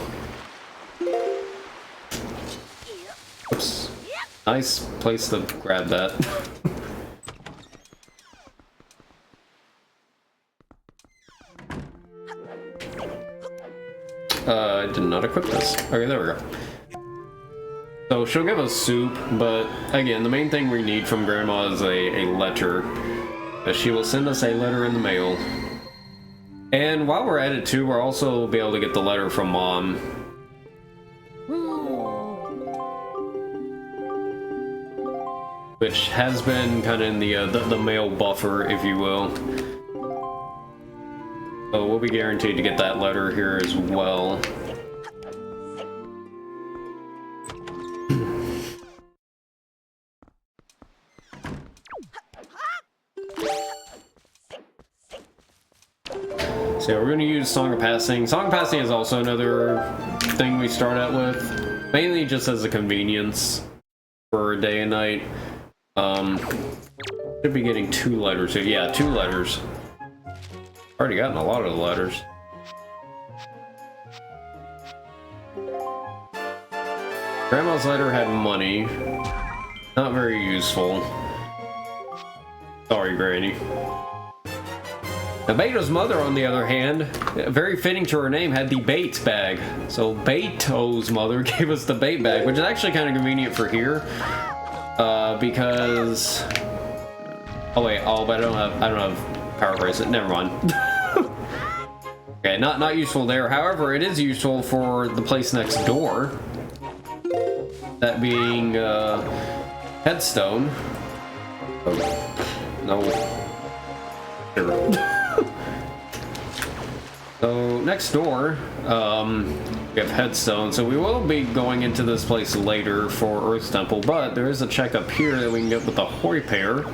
Oops. Nice place to grab that. I did not equip this. Okay, there we go. So she'll give us soup, but again, the main thing we need from Grandma is a letter. She will send us a letter in the mail. And while we're at it too, we'll also be able to get the letter from Mom. Which has been kind of in the mail buffer, if you will. So we'll be guaranteed to get that letter here as well. So we're going to use Song of Passing. Song of Passing is also another thing we start out with, mainly just as a convenience for for a day and night. Should be getting 2 letters here. Yeah, 2 letters. Already gotten a lot of the letters. Grandma's letter had money. Not very useful. Sorry, Granny. Now, Beto's mother, on the other hand, very fitting to her name, had the bait bag. So Beto's mother gave us the bait bag, which is actually kind of convenient for here, because. Oh wait, but I don't have power bracelet. Never mind. Okay, not useful there. However, it is useful for the place next door. That being Headstone. Oh, no. Here. So next door, we have Headstone. So we will be going into this place later for Earth Temple, but there is a check up here that we can get with the Hoi Pair.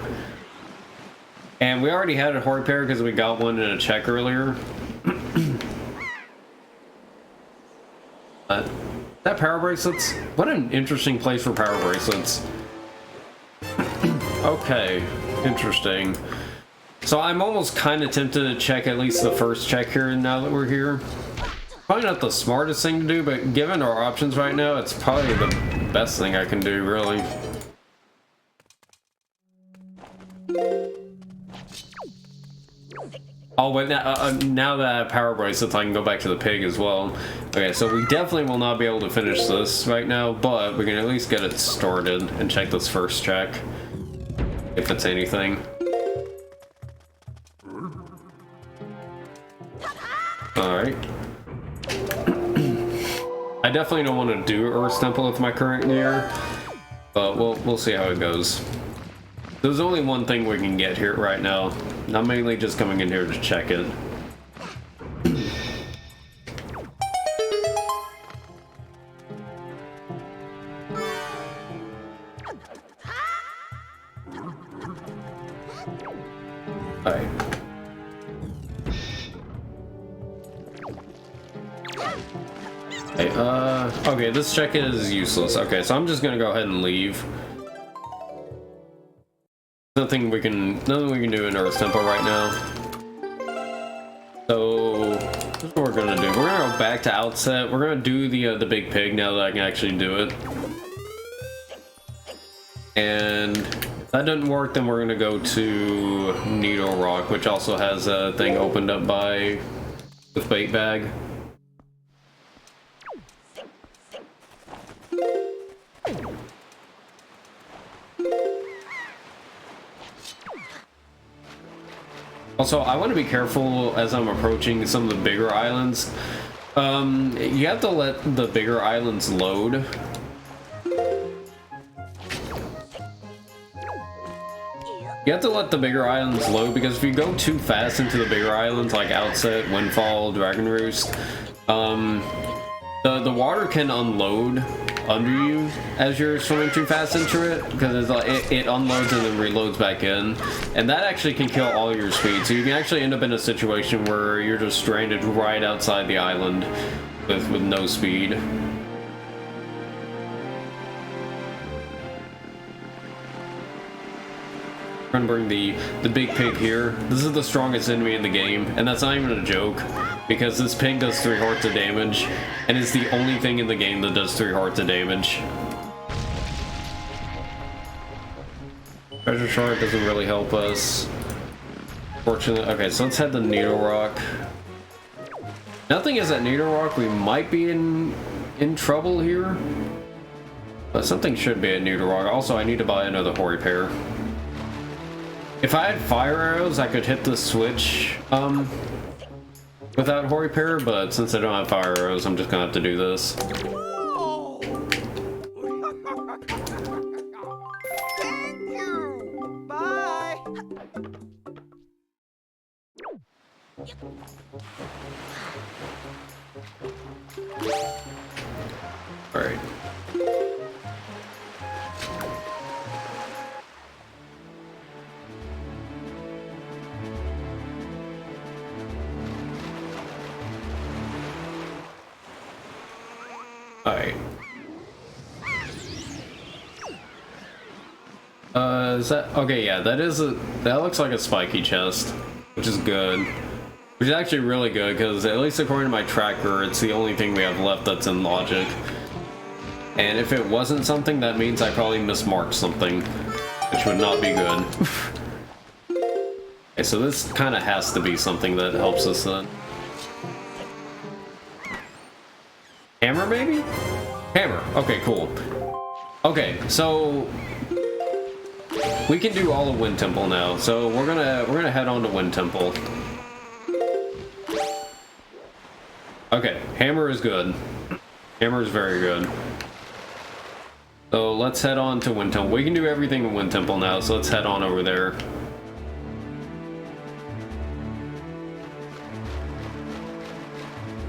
And we already had a Hoi Pair because we got one in a check earlier. That power bracelets? What an interesting place for power bracelets. Okay, interesting. So I'm almost kind of tempted to check at least the first check here now that we're here. Probably not the smartest thing to do, but given our options right now, it's probably the best thing I can do, really. Oh, but now that I have power bracelets, I can go back to the pig as well. Okay, so we definitely will not be able to finish this right now, but we can at least get it started and check this first check. If it's anything. Alright. I definitely don't want to do Earth Temple with my current gear, but we'll see how it goes. There's only one thing we can get here right now. I'm mainly just coming in here to check it. Alright. Okay, this check is useless. Okay, so I'm just gonna go ahead and leave. Nothing we can do in Earth Temple right now. So this is what we're gonna do. We're gonna go back to Outset. We're gonna do the big pig now that I can actually do it. And if that doesn't work, then we're gonna go to Needle Rock, which also has a thing opened up by the bait bag. Also, I want to be careful as I'm approaching some of the bigger islands. You have to let the bigger islands load. You have to let the bigger islands load, because if you go too fast into the bigger islands like Outset, Windfall, Dragon Roost, the water can unload under you as you're swimming too fast into it, because it's like it unloads and then reloads back in, and that actually can kill all your speed. So you can actually end up in a situation where you're just stranded right outside the island with no speed. We're gonna bring the big pig here. This is the strongest enemy in the game, and that's not even a joke, because this pig does 3 hearts of damage, and it's the only thing in the game that does 3 hearts of damage. Treasure shard doesn't really help us. Fortunately, okay, so let's head to Needle Rock. Nothing is at Needle Rock. We might be in trouble here, but something should be at Needle Rock. Also, I need to buy another Hoi Pair. If I had fire arrows, I could hit the switch without Hoi Pair, but since I don't have fire arrows, I'm just gonna have to do this. Thank you. Bye. All right. Alright. Is that okay? Yeah, that looks like a spiky chest, which is good. Which is actually really good because at least according to my tracker, it's the only thing we have left that's in logic. And if it wasn't something, that means I probably mismarked something, which would not be good. Okay, so this kind of has to be something that helps us then. Hammer, maybe? Hammer. Okay, cool. Okay, so we can do all of Wind Temple now. So we're gonna head on to Wind Temple. Okay, hammer is good. Hammer is very good. So let's head on to Wind Temple. We can do everything in Wind Temple now, so let's head on over there.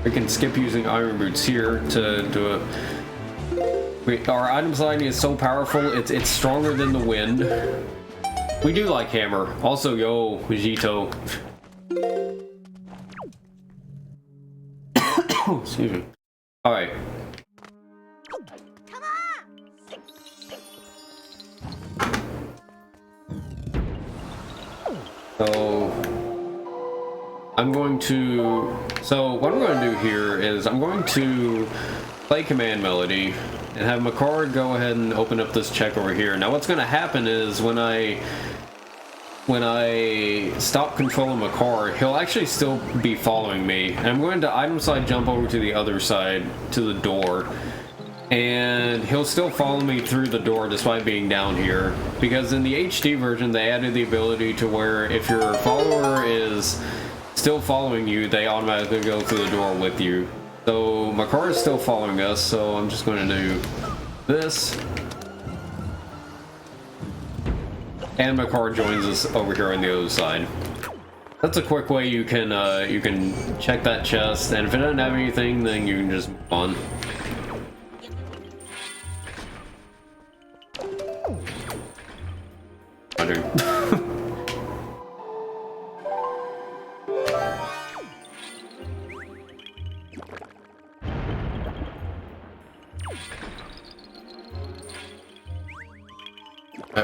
We can skip using iron boots here to do it. Our item sliding is so powerful, it's stronger than the wind. We do like hammer. Also, yo, Vegito. Excuse me. Alright. So what I'm going to do here is I'm going to play command melody and have Makar go ahead and open up this check over here. Now what's going to happen is when I stop controlling Makar, he'll actually still be following me. And I'm going to item slide jump over to the other side, to the door. And he'll still follow me through the door despite being down here. Because in the HD version, they added the ability to where if your follower is still following you, they automatically go through the door with you. So Makar is still following us, so I'm just going to do this. And Makar joins us over here on the other side. That's a quick way you can check that chest, and if it doesn't have anything, then you can just move on.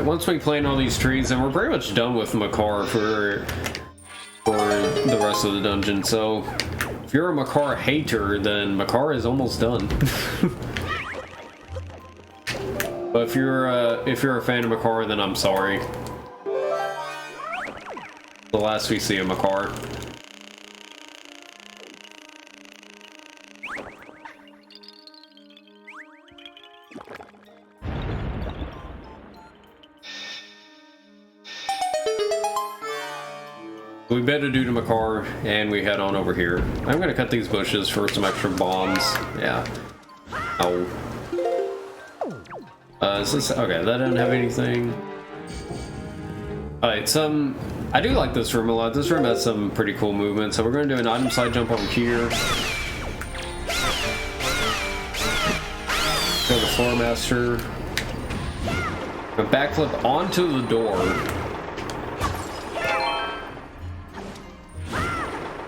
Once we plant all these trees, and we're pretty much done with Makar for the rest of the dungeon. So if you're a Makar hater, then Makar is almost done. But if you're a fan of Makar, then I'm sorry. The last we see of Makar. We better do to Makar, and we head on over here. I'm gonna cut these bushes for some extra bombs. Yeah. Oh. Is this okay? That didn't have anything. Alright, I do like this room a lot. This room has some pretty cool movement, so we're gonna do an item slide jump over here. Go to Floor Master. A backflip onto the door.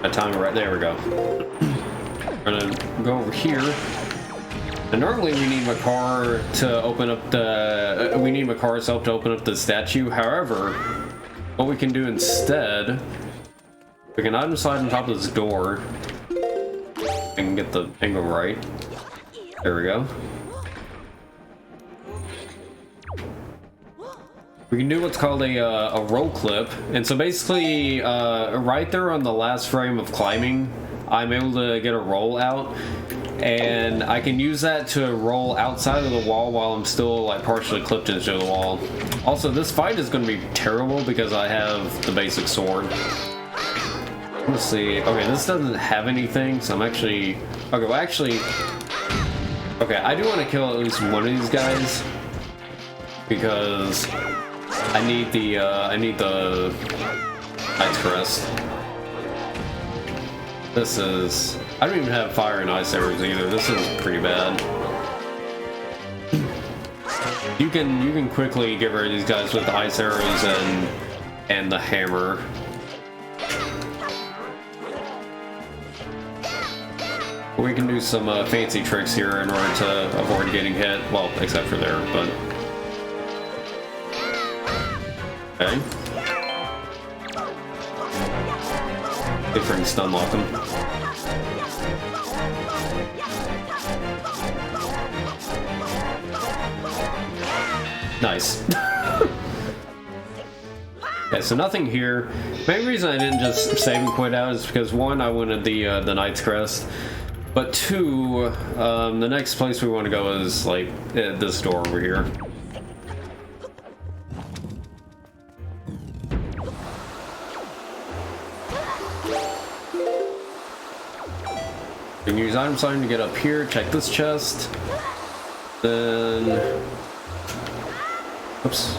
A timer right there we go. We're gonna go over here. And normally we need Makar to open up the we need Makar's help to open up the statue. However, what we can do instead, we can item slide on top of this door and get the angle right. There we go. We can do what's called a roll clip, and so basically right there on the last frame of climbing, I'm able to get a roll out, and I can use that to roll outside of the wall while I'm still like partially clipped into the wall. Also, this fight is going to be terrible because I have the basic sword. Let's see. Okay, this doesn't have anything, so I'm actually okay. Well, actually, okay, I do want to kill at least one of these guys because I need the Ice Crest. This is... I don't even have fire and ice arrows either. This is pretty bad. You can quickly get rid of these guys with the ice arrows and the hammer. We can do some fancy tricks here in order to avoid getting hit. Well, except for there, but... Okay. Different stun lock him. Nice. Okay, so nothing here. Main reason I didn't just save and quit out is because one, I wanted the Knight's Crest, but two, the next place we want to go is like this door over here. You can use item sign to get up here. Check this chest. Then, oops.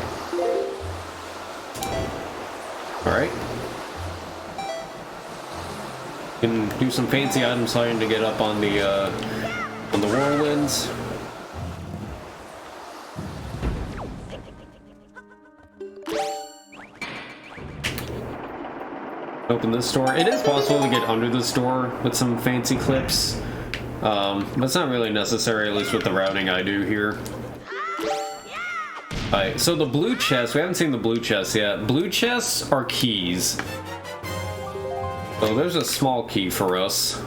All right. You can do some fancy item sign to get up on the whirlwinds. Open this door. It is possible to get under this door with some fancy clips, but it's not really necessary, at least with the routing I do here. Alright, so the blue chest, we haven't seen the blue chest yet. Blue chests are keys. So there's a small key for us.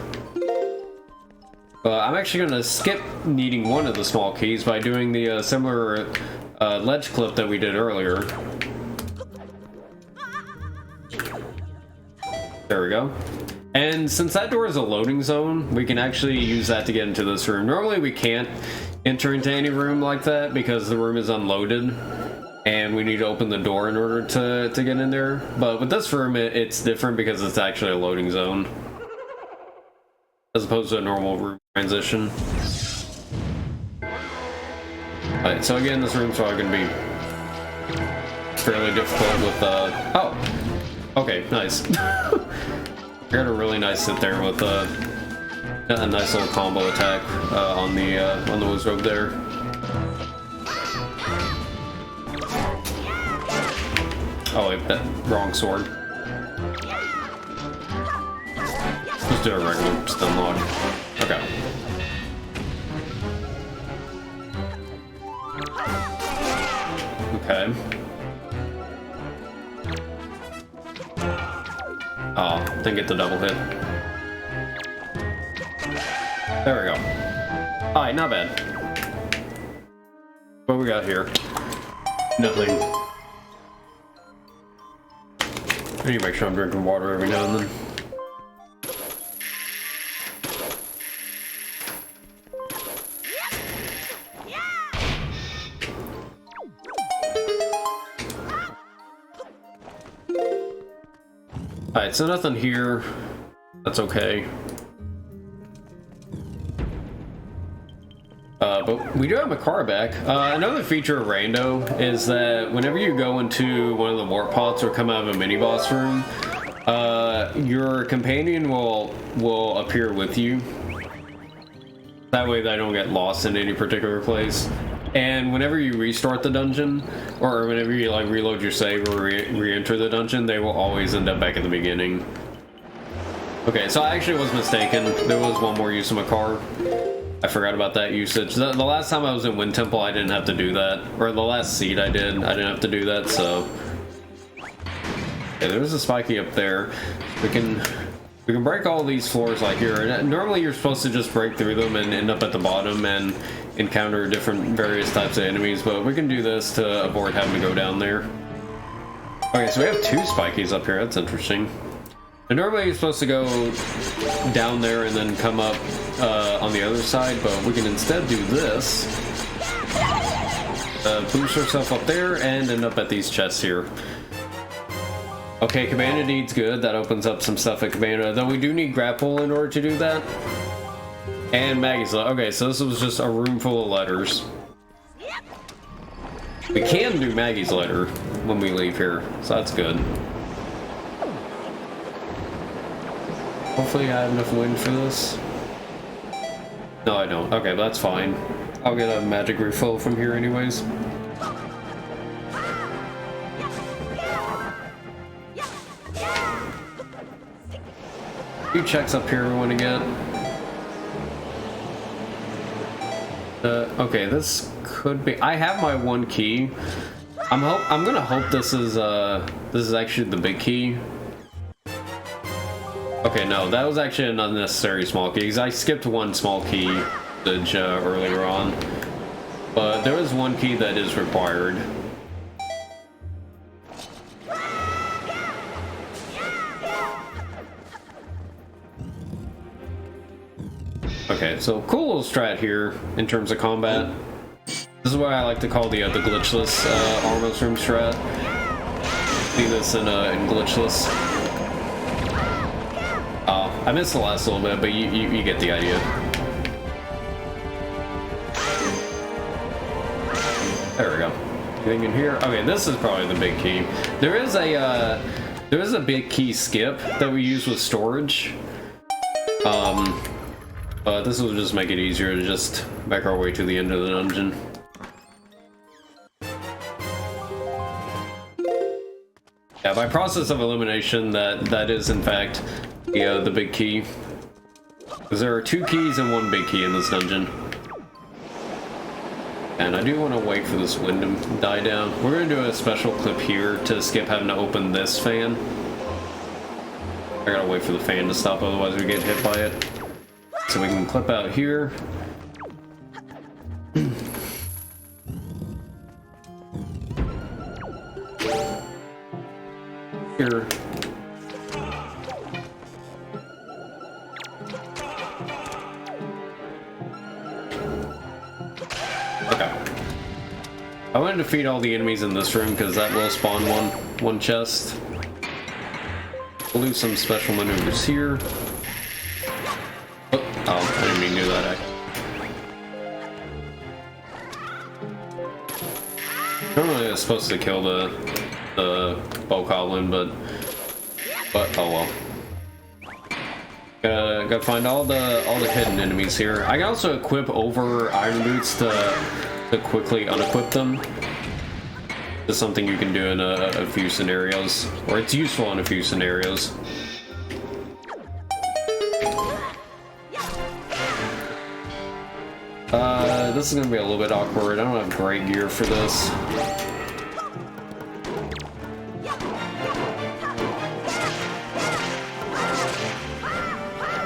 I'm actually going to skip needing one of the small keys by doing the similar ledge clip that we did earlier. There we go. And since that door is a loading zone, we can actually use that to get into this room. Normally we can't enter into any room like that because the room is unloaded and we need to open the door in order to get in there. But with this room, it's different because it's actually a loading zone as opposed to a normal room transition. Alright, so again, this room's probably going to be fairly difficult with oh! Okay, nice. I got a really nice sit there with a nice little combo attack on the wizard there. Oh wait, that wrong sword. Just do a regular stun lock. Okay. Okay. Oh, didn't get the double hit. There we go. Alright, not bad. What we got here? Nothing. I need to make sure I'm drinking water every now and then. Alright, so nothing here. That's okay. But we do have a car back. Another feature of Rando is that whenever you go into one of the warp pods or come out of a mini boss room, your companion will appear with you. That way they don't get lost in any particular place. And whenever you restart the dungeon, or whenever you like reload your save or re-enter the dungeon, they will always end up back at the beginning. Okay, so I actually was mistaken. There was one more use of my car. I forgot about that usage. The last time I was in Wind Temple, I didn't have to do that. Or the last seed I didn't have to do that, so... Okay, there's a spiky up there. We can break all these floors like here. And normally you're supposed to just break through them and end up at the bottom and encounter various types of enemies, but we can do this to avoid having to go down there. Okay, so we have two spikies up here. That's interesting. And normally you're supposed to go down there and then come up on the other side, but we can instead do this. Boost ourselves up there and end up at these chests here. Okay, Cabana Deed's good. That opens up some stuff at Cabana, though we do need grapple in order to do that. And Maggie's letter. Okay, so this was just a room full of letters. We can do Maggie's letter when we leave here, so that's good. Hopefully I have enough wind for this. No, I don't. Okay, but that's fine. I'll get a magic refill from here anyways. A few checks up here we want to get. Okay, this could be... I have my one key. I'm gonna hope this is actually the big key. Okay, no, that was actually an unnecessary small key because I skipped one small key earlier on, but there is one key that is required. Okay, so cool little strat here in terms of combat. This is what I like to call the glitchless almost room strat. See this in glitchless. I missed the last little bit, but you get the idea. There we go. Anything in here? Okay, this is probably the big key. There is a big key skip that we use with storage. But this will just make it easier to just make our way to the end of the dungeon. Yeah, by process of elimination, that is in fact the big key. Because there are 2 keys and 1 big key in this dungeon. And I do want to wait for this wind to die down. We're going to do a special clip here to skip having to open this fan. I gotta wait for the fan to stop, otherwise we get hit by it. So we can clip out here. Here. Okay. I want to defeat all the enemies in this room because that will spawn one chest. We'll do some special maneuvers here. Oh, I didn't mean to do that. Normally I was supposed to kill the bokoblin, but oh well. Gotta find all the hidden enemies here. I can also equip over iron boots to quickly unequip them. It's something you can do in a few scenarios, or it's useful in a few scenarios. This is gonna be a little bit awkward. I don't have great gear for this.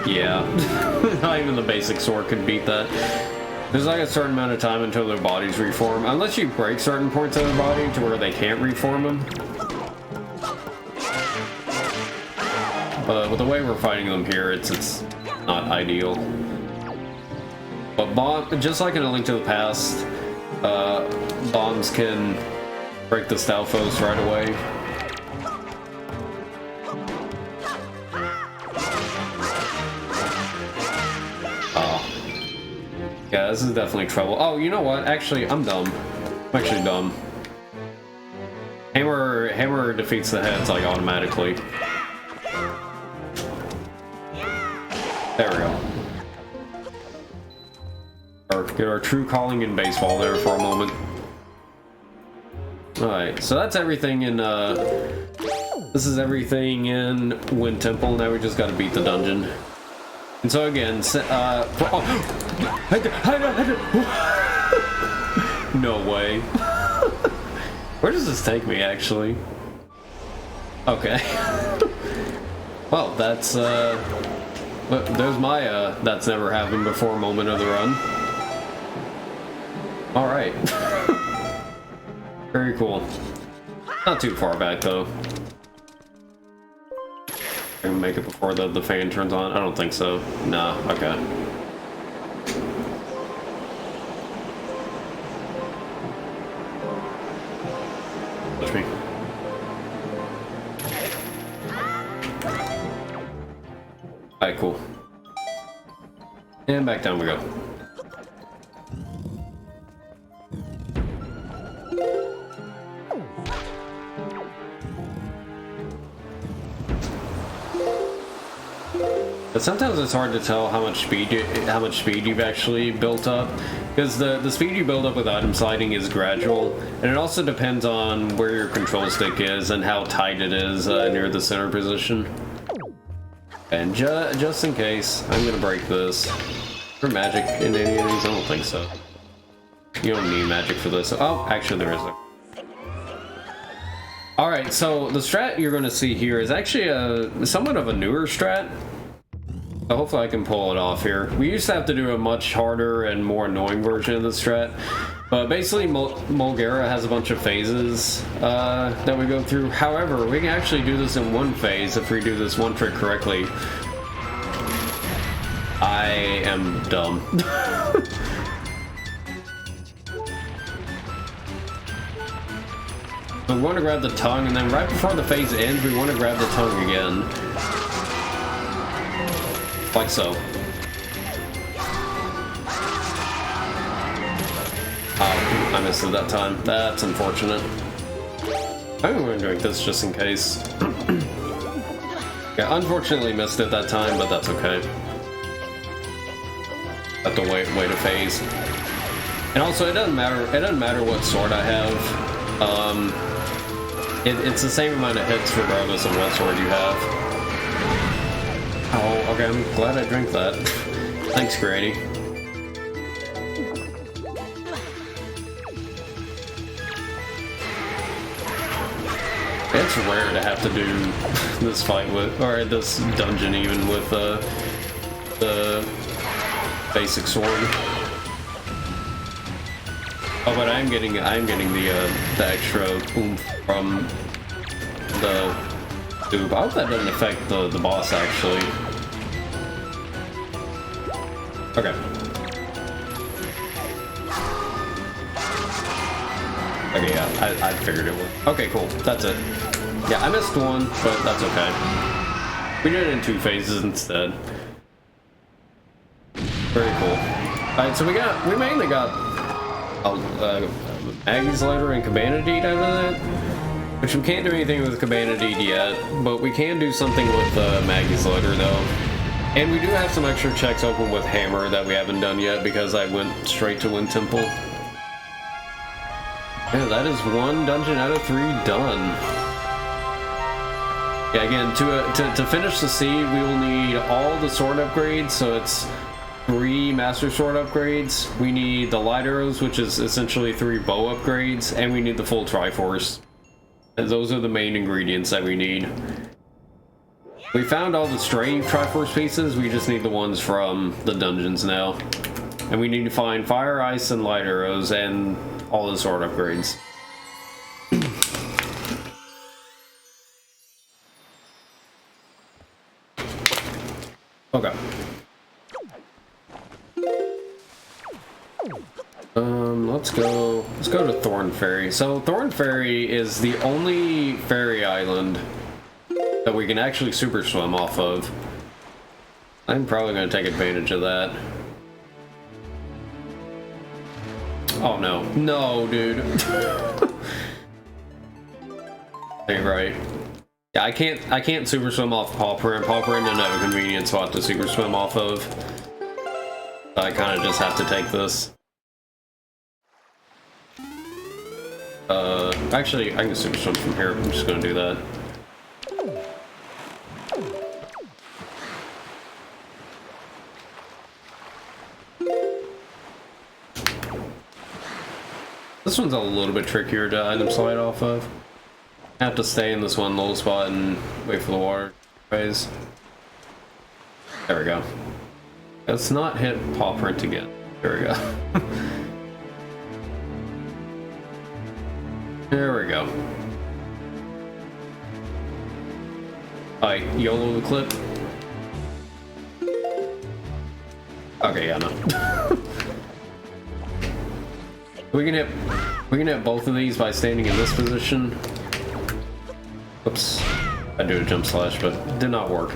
Yeah, not even the basic sword could beat that. There's like a certain amount of time until their bodies reform, unless you break certain points of their body to where they can't reform them. But with the way we're fighting them here, it's not ideal. But just like in A Link to the Past, bombs can break the Stalfos right away. Yeah, this is definitely trouble. Oh, you know what? Actually, I'm dumb. I'm actually dumb. Hammer defeats the heads like automatically. There we go. Get our true calling in baseball there for a moment. Alright, so that's everything in, this is everything in Wind Temple. Now we just gotta beat the dungeon. And so again, no way. Where does this take me, actually? Okay. Well, that's, there's my, that's never happened before moment of the run. Alright. Very cool. Not too far back, though. Can we make it before the fan turns on? I don't think so. Nah, okay. Touch me. Alright, cool. And back down we go. But sometimes it's hard to tell how much speed you've actually built up, because the speed you build up with item sliding is gradual, and it also depends on where your control stick is and how tight it is near the center position. And just in case, I'm gonna break this. Is there magic in any of these? I don't think so. You don't need magic for this. Oh, actually there is. Alright, so the strat you're going to see here is actually somewhat of a newer strat. So hopefully I can pull it off here. We used to have to do a much harder and more annoying version of the strat. But basically, Mulgara has a bunch of phases that we go through. However, we can actually do this in one phase if we do this one trick correctly. I am dumb. We want to grab the tongue, and then right before the phase ends, we want to grab the tongue again. Like so. Oh, I missed it that time. That's unfortunate. I'm going to drink this just in case. Yeah, unfortunately missed it that time, but that's okay. Have to wait a phase. And also, it doesn't matter what sword I have. It's the same amount of hits regardless of what sword you have. Oh, okay, I'm glad I drank that. Thanks, Grady. It's rare to have to do this fight with, or this dungeon even with the basic sword. Oh, but I'm getting the extra oomph from the tube. I hope that doesn't affect the boss actually. Okay. Okay, yeah, I figured it would. Okay, cool. That's it. Yeah, I missed one, but that's okay. We did it in 2 phases instead. Very cool. Alright, so we mainly got Maggie's Letter and Cabana Deed out of that. Which we can't do anything with Cabana Deed yet, but we can do something with Maggie's Letter though. And we do have some extra checks open with Hammer that we haven't done yet because I went straight to Wind Temple. Yeah, that is 1 dungeon out of 3 done. Yeah, again, to finish the seed, we will need all the sword upgrades, so it's 3 Master Sword upgrades. We need the light arrows, which is essentially 3 bow upgrades, and we need the full Triforce. And those are the main ingredients that we need. We found all the stray Triforce pieces, we just need the ones from the dungeons now. And we need to find fire, ice, and light arrows, and all the sword upgrades. Okay. Let's go to Thorn Ferry. So Thorn Ferry is the only fairy island that we can actually super swim off of. I'm probably going to take advantage of that. Oh no. No, dude. Ain't right. Yeah, I can't super swim off Pauper, and Pauper doesn't have a convenient spot to super swim off of. So I kind of just have to take this. Actually, I can super swim from here. I'm just gonna do that. This one's a little bit trickier to item slide off of. I have to stay in this one little spot and wait for the water phase. There we go. Let's not hit paw print again. There we go. There we go. Alright, YOLO the clip. Okay, yeah, no. we can hit both of these by standing in this position. Oops. I do a jump slash, but it did not work.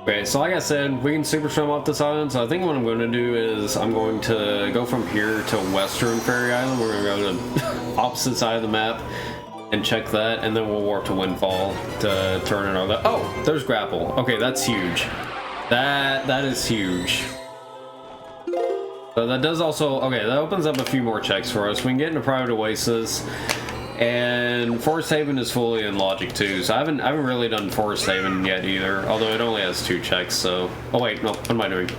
Okay, so like I said, we can super swim off this island, so I think what I'm going to do is I'm going to go from here to Western Fairy Island. We're going to go to opposite side of the map and check that, and then we'll warp to Windfall to turn it on. Oh, there's Grapple. Okay, that's huge. That is huge. So that does also, okay, that opens up a few more checks for us. We can get into Private Oasis, and Forest Haven is fully in Logic 2, so I haven't really done Forest Haven yet either, although it only has 2 checks, so... Oh wait, no, what am I doing?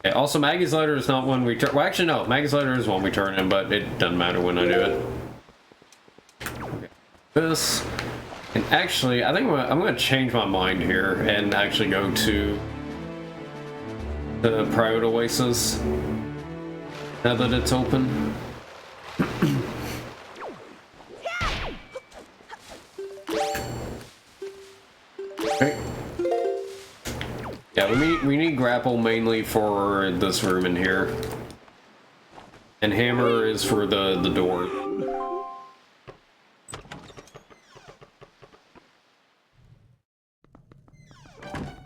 Okay, also Maggie's Letter is not one we turn... Well, actually no, Maggie's Letter is one we turn in, but it doesn't matter when I do it. Okay. This... And actually, I think I'm going to change my mind here and actually go to the Private Oasis now that it's open. Okay. Yeah, we need grapple mainly for this room in here, and hammer is for the door.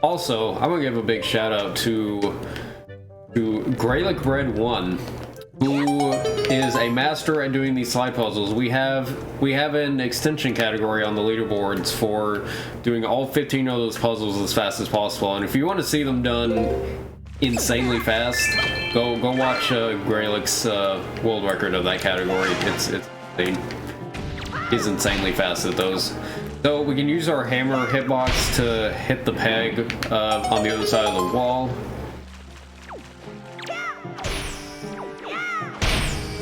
Also, I'm gonna give a big shout out to Greylick Bread 1, who is a master at doing these slide puzzles. We have an extension category on the leaderboards for doing all 15 of those puzzles as fast as possible. And if you want to see them done insanely fast, go watch Greylick's world record of that category. It's insane. He's insanely fast at those. So we can use our hammer hitbox to hit the peg on the other side of the wall.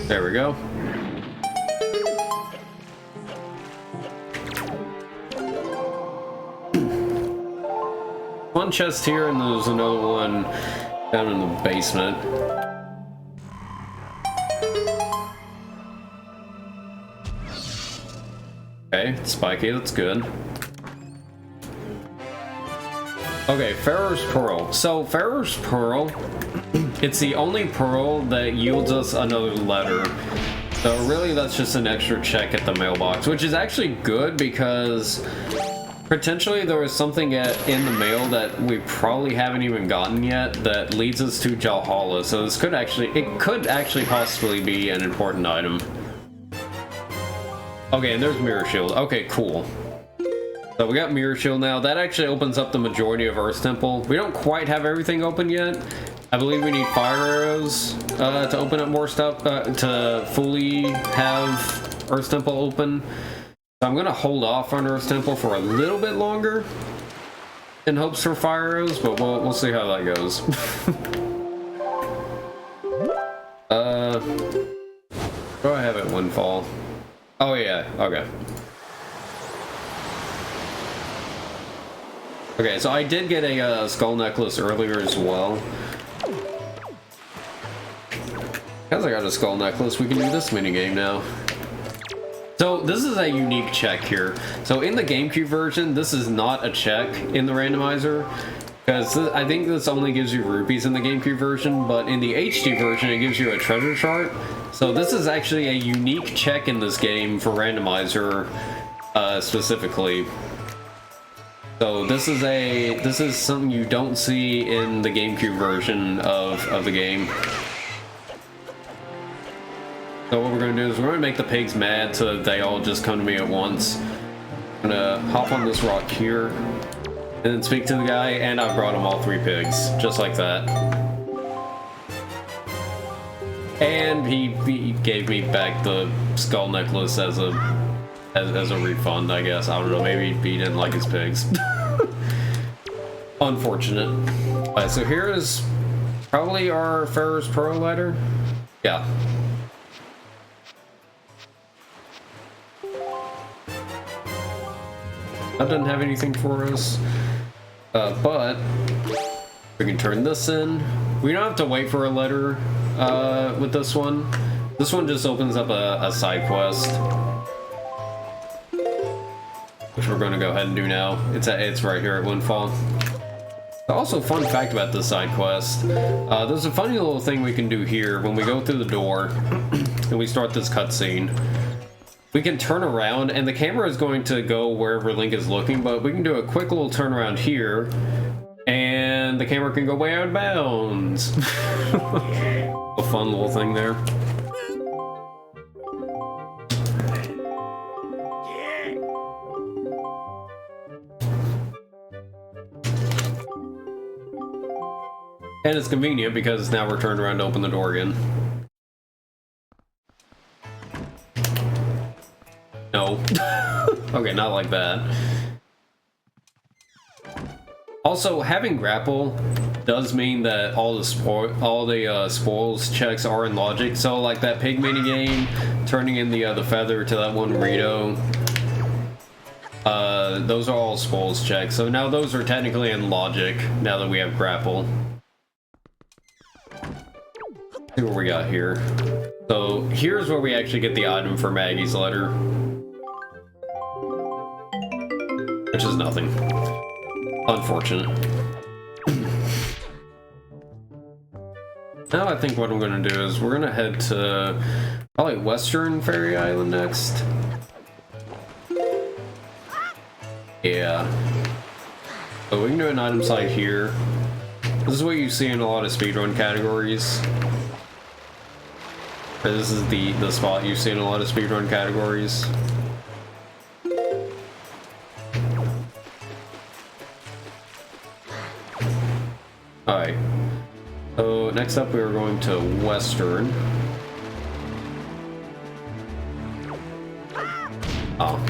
There we go. One chest here, and there's another one down in the basement. Okay, spiky, that's good. Okay, Pharaoh's Pearl. So, Pharaoh's Pearl, it's the only pearl that yields us another letter. So really, that's just an extra check at the mailbox, which is actually good because potentially there was something in the mail that we probably haven't even gotten yet that leads us to Jalhalla. So this could actually possibly be an important item. Okay, and there's Mirror Shield. Okay, cool. So we got Mirror Shield now. That actually opens up the majority of Earth Temple. We don't quite have everything open yet. I believe we need Fire Arrows to open up more stuff, to fully have Earth Temple open. So I'm gonna hold off on Earth Temple for a little bit longer in hopes for Fire Arrows, but we'll see how that goes. Do I have it Windfall? Oh yeah, okay. Okay, so I did get a skull necklace earlier as well. Because I got a skull necklace, we can do this minigame now. So this is a unique check here. So in the GameCube version, this is not a check in the randomizer, because I think this only gives you rupees in the GameCube version, but in the HD version, it gives you a treasure chart. So this is actually a unique check in this game for randomizer specifically. So this is something you don't see in the GameCube version of the game. So what we're going to do is we're going to make the pigs mad so that they all just come to me at once. I'm going to hop on this rock here and then speak to the guy, and I've brought him all 3 pigs, just like that. And he gave me back the skull necklace as a refund, I guess. I don't know, maybe he didn't like his pigs. Unfortunate. Alright, so here is probably our Pharaoh's Pearl letter. Yeah. That doesn't have anything for us. But we can turn this in. We don't have to wait for a letter with this one. This one just opens up a side quest, which we're going to go ahead and do now. It's right here at Windfall. Also, fun fact about this side quest. There's a funny little thing we can do here when we go through the door and we start this cutscene. We can turn around, and the camera is going to go wherever Link is looking, but we can do a quick little turnaround here, and the camera can go way out of bounds. A fun little thing there. And it's convenient because now we're turned around to open the door again. No. Okay, not like that. Also, having grapple does mean that all the spoils checks are in logic. So, like that pig mini game, turning in the feather to that one Rito. Those are all spoils checks. So now those are technically in logic. Now that we have grapple. See what we got here. So here's where we actually get the item for Maggie's letter. Which is nothing. Unfortunate. Now I think what I'm going to do is we're going to head to probably Western Fairy Island next. Yeah. So we can do an item site here. This is what you see in a lot of speedrun categories. This is the spot you see in a lot of speedrun categories. Alright. So next up we are going to Western. Oh.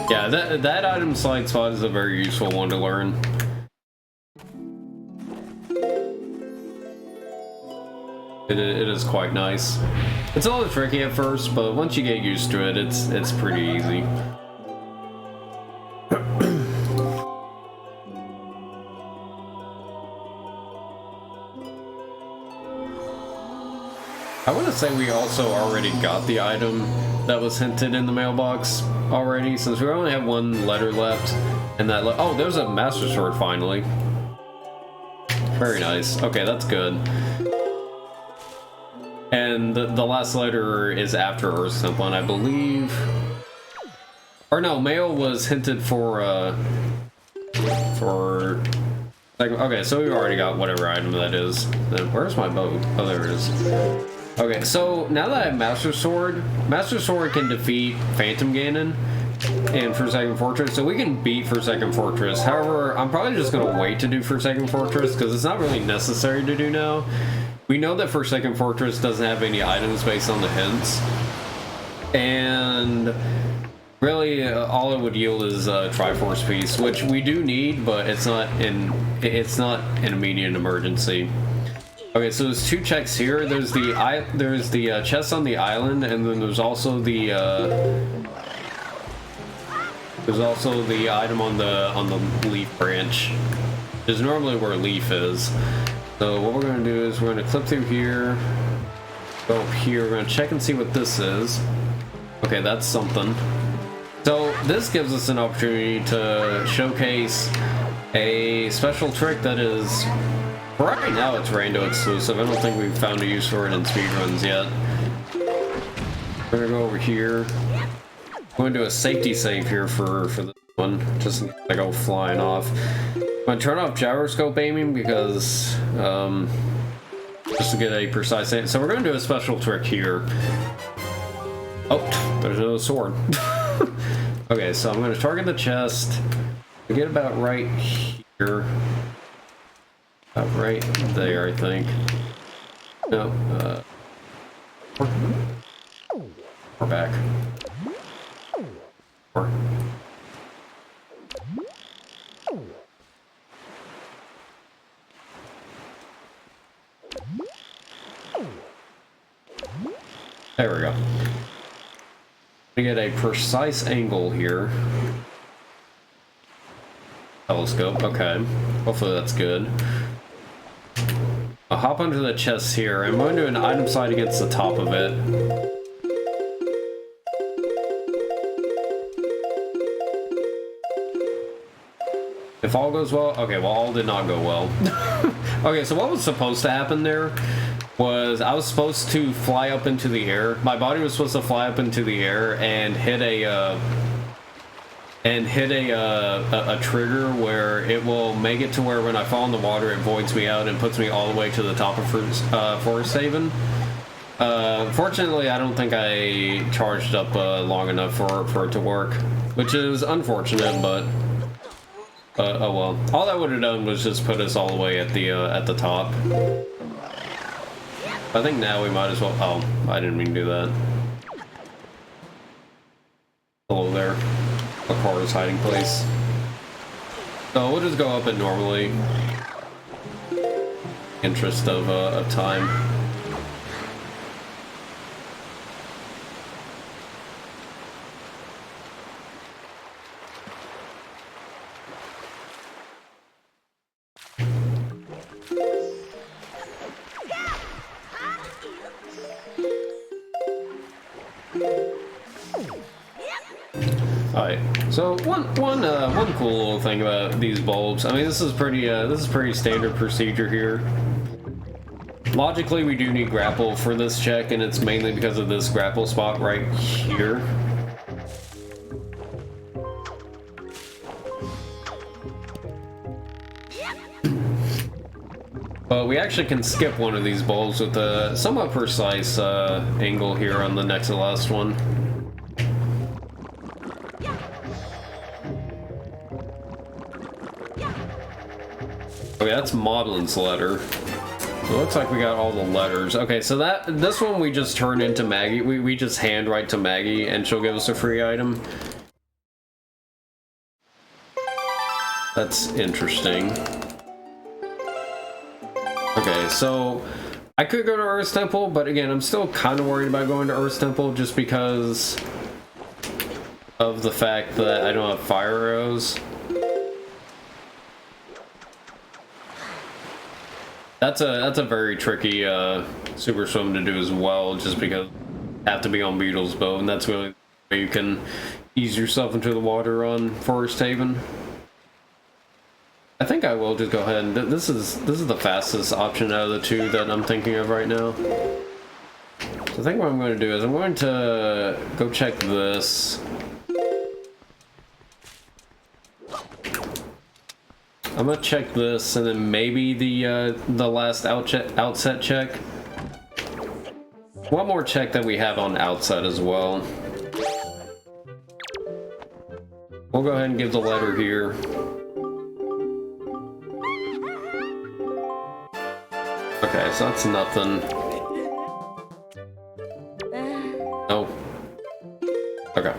Yeah, that item slide spot is a very useful one to learn. It is quite nice. It's a little tricky at first, but once you get used to it, it's pretty easy. I want to say we also already got the item that was hinted in the mailbox already, since we only have one letter left, and that oh, there's a Master Sword finally. Very nice. Okay, that's good. And the last letter is after Earth's Temple, and I believe, or no, mail was hinted for. Okay, so we've already got whatever item that is. Where's my bow? Oh, there it is. Okay, so now that I have Master Sword can defeat Phantom Ganon in Forsaken Fortress, so we can beat Forsaken Fortress. However, I'm probably just going to wait to do Forsaken Fortress, because it's not really necessary to do now. We know that Forsaken Fortress doesn't have any items based on the hints, and really all it would yield is a Triforce piece, which we do need, but it's not an immediate emergency. Okay, so there's two checks here. There's the chest on the island, and then there's also the item on the leaf branch, which is normally where leaf is. So what we're going to do is we're going to clip through here, go up here. We're going to check and see what this is. Okay, that's something. So this gives us an opportunity to showcase a special trick that is. Right now it's Rando exclusive. I don't think we've found a use for it in speedruns yet. We're gonna go over here. I'm going to do a safety save here for this one, just in case I go flying off. I'm gonna turn off gyroscope aiming because just to get a precise aim. So we're gonna do a special trick here. Oh, there's another sword. Okay, so I'm gonna target the chest. We get about right here. Right there, I think. No, we're back. There we go. To get a precise angle here. Telescope, okay. Hopefully that's good. I'll hop onto the chest here. I'm going to do an item slide against the top of it. If all goes well, okay, well, all did not go well. Okay, so what was supposed to happen there was I was supposed to fly up into the air. My body was supposed to fly up into the air and hit a trigger where it will make it to where when I fall in the water it voids me out and puts me all the way to the top of Forest Haven. Fortunately, I don't think I charged up long enough for it to work, which is unfortunate, but Oh well. All that would have done was just put us all the way at the top. I think now we might as well. Oh, I didn't mean to do that. Hello there. A car's hiding place. So we'll just go up it normally. Interest of time. Alright, so one cool little thing about these bulbs. I mean, this is pretty standard procedure here. Logically, we do need grapple for this check, and it's mainly because of this grapple spot right here. But we actually can skip one of these bulbs with a somewhat precise angle here on the next to last one. Okay, that's Maudlin's letter. It looks like we got all the letters. Okay, so this one we just turn into Maggie. We just hand write to Maggie and she'll give us a free item. That's interesting. Okay, so I could go to Earth's Temple, but again, I'm still kind of worried about going to Earth's Temple just because of the fact that I don't have fire arrows. That's a very tricky super swim to do as well, just because you have to be on Beetle's boat, and that's really the way you can ease yourself into the water on Forest Haven. I think I will just go ahead and this is the fastest option out of the two that I'm thinking of right now. So I think what I'm going to do is I'm going to go check this. I'm gonna check this, and then maybe the last outset check. One more check that we have on outset as well. We'll go ahead and give the letter here. Okay, so that's nothing. Oh. Okay.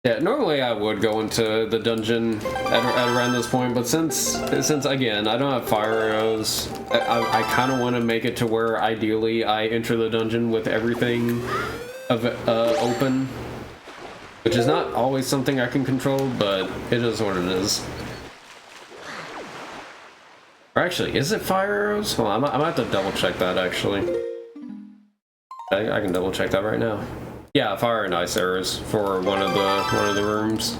Yeah, normally I would go into the dungeon at around this point, but since again I don't have fire arrows, I kind of want to make it to where ideally I enter the dungeon with everything open, which is not always something I can control, but it is what it is. Or actually, is it fire arrows? Hold on, I might have to double check that actually. I can double check that right now. Yeah, fire and ice arrows for one of the rooms.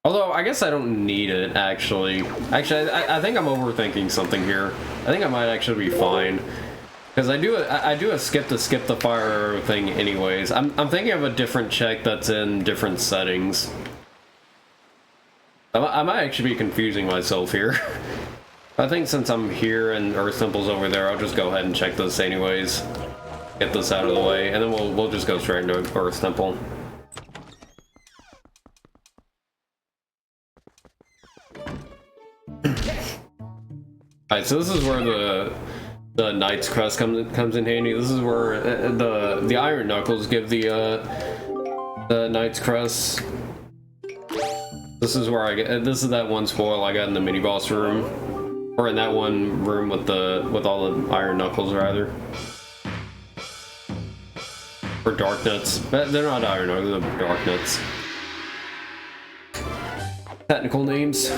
Although I guess I don't need it actually. Actually, I think I'm overthinking something here. I think I might actually be fine because I do a skip the fire arrow thing anyways. I'm thinking of a different check that's in different settings. I might actually be confusing myself here. I think since I'm here and Earth Temple's over there, I'll just go ahead and check this anyways. Get this out of the way, and then we'll just go straight into Earth Temple. Alright, so this is where the Knight's Crest comes in handy. This is where the Iron Knuckles give the Knight's Crest. This is where this is that one spoil I got in the mini boss room. Or in that one room with all the Iron Knuckles, rather. Or Dark Nuts. They're not Iron Knuckles, they're Dark Nuts. Technical names.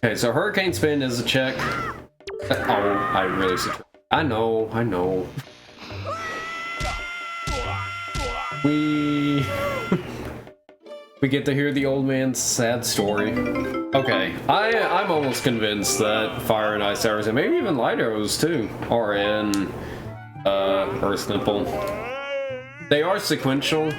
Okay, so Hurricane Spin is a check. Oh, I really see. I know. We get to hear the old man's sad story. Okay, I'm almost convinced that fire and ice arrows, and maybe even light arrows too, are in Earth Temple. They are sequential.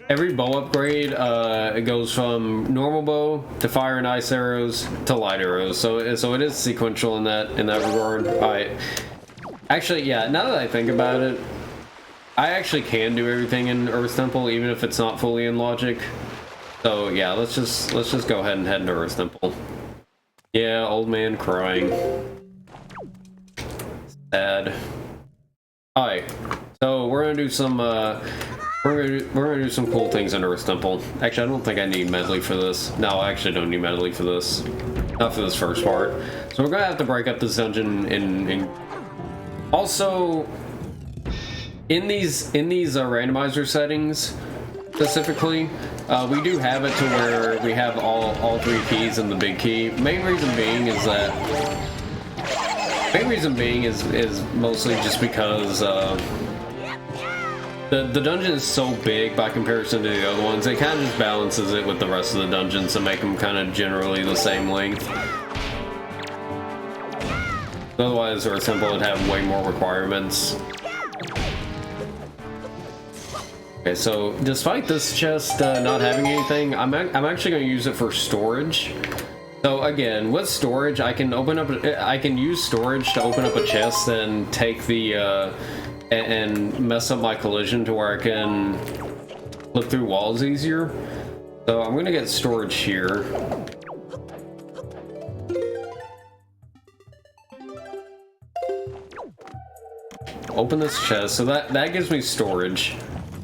Every bow upgrade it goes from normal bow to fire and ice arrows to light arrows. So it is sequential in that regard. Alright. Actually, yeah, now that I think about it, I actually can do everything in Earth Temple, even if it's not fully in logic. So yeah, let's just go ahead and head into Earth Temple. Yeah, old man crying. Sad. Alright, so we're gonna do some we're gonna do some cool things in Earth Temple. Actually, I don't think I need medley for this. No, I actually don't need medley for this. Not for this first part. So we're gonna have to break up this dungeon in also in these randomizer settings specifically, we do have it to where we have all three keys in the big key. Main reason being is mostly just because the dungeon is so big by comparison to the other ones. It kind of just balances it with the rest of the dungeons to make them kind of generally the same length. Otherwise, Earth Temple would have way more requirements. Okay, so despite this chest not having anything, I'm actually going to use it for storage. So again, with storage, I can use storage to open up a chest and take the and mess up my collision to where I can flip through walls easier. So I'm gonna get storage here. Open this chest, so that gives me storage.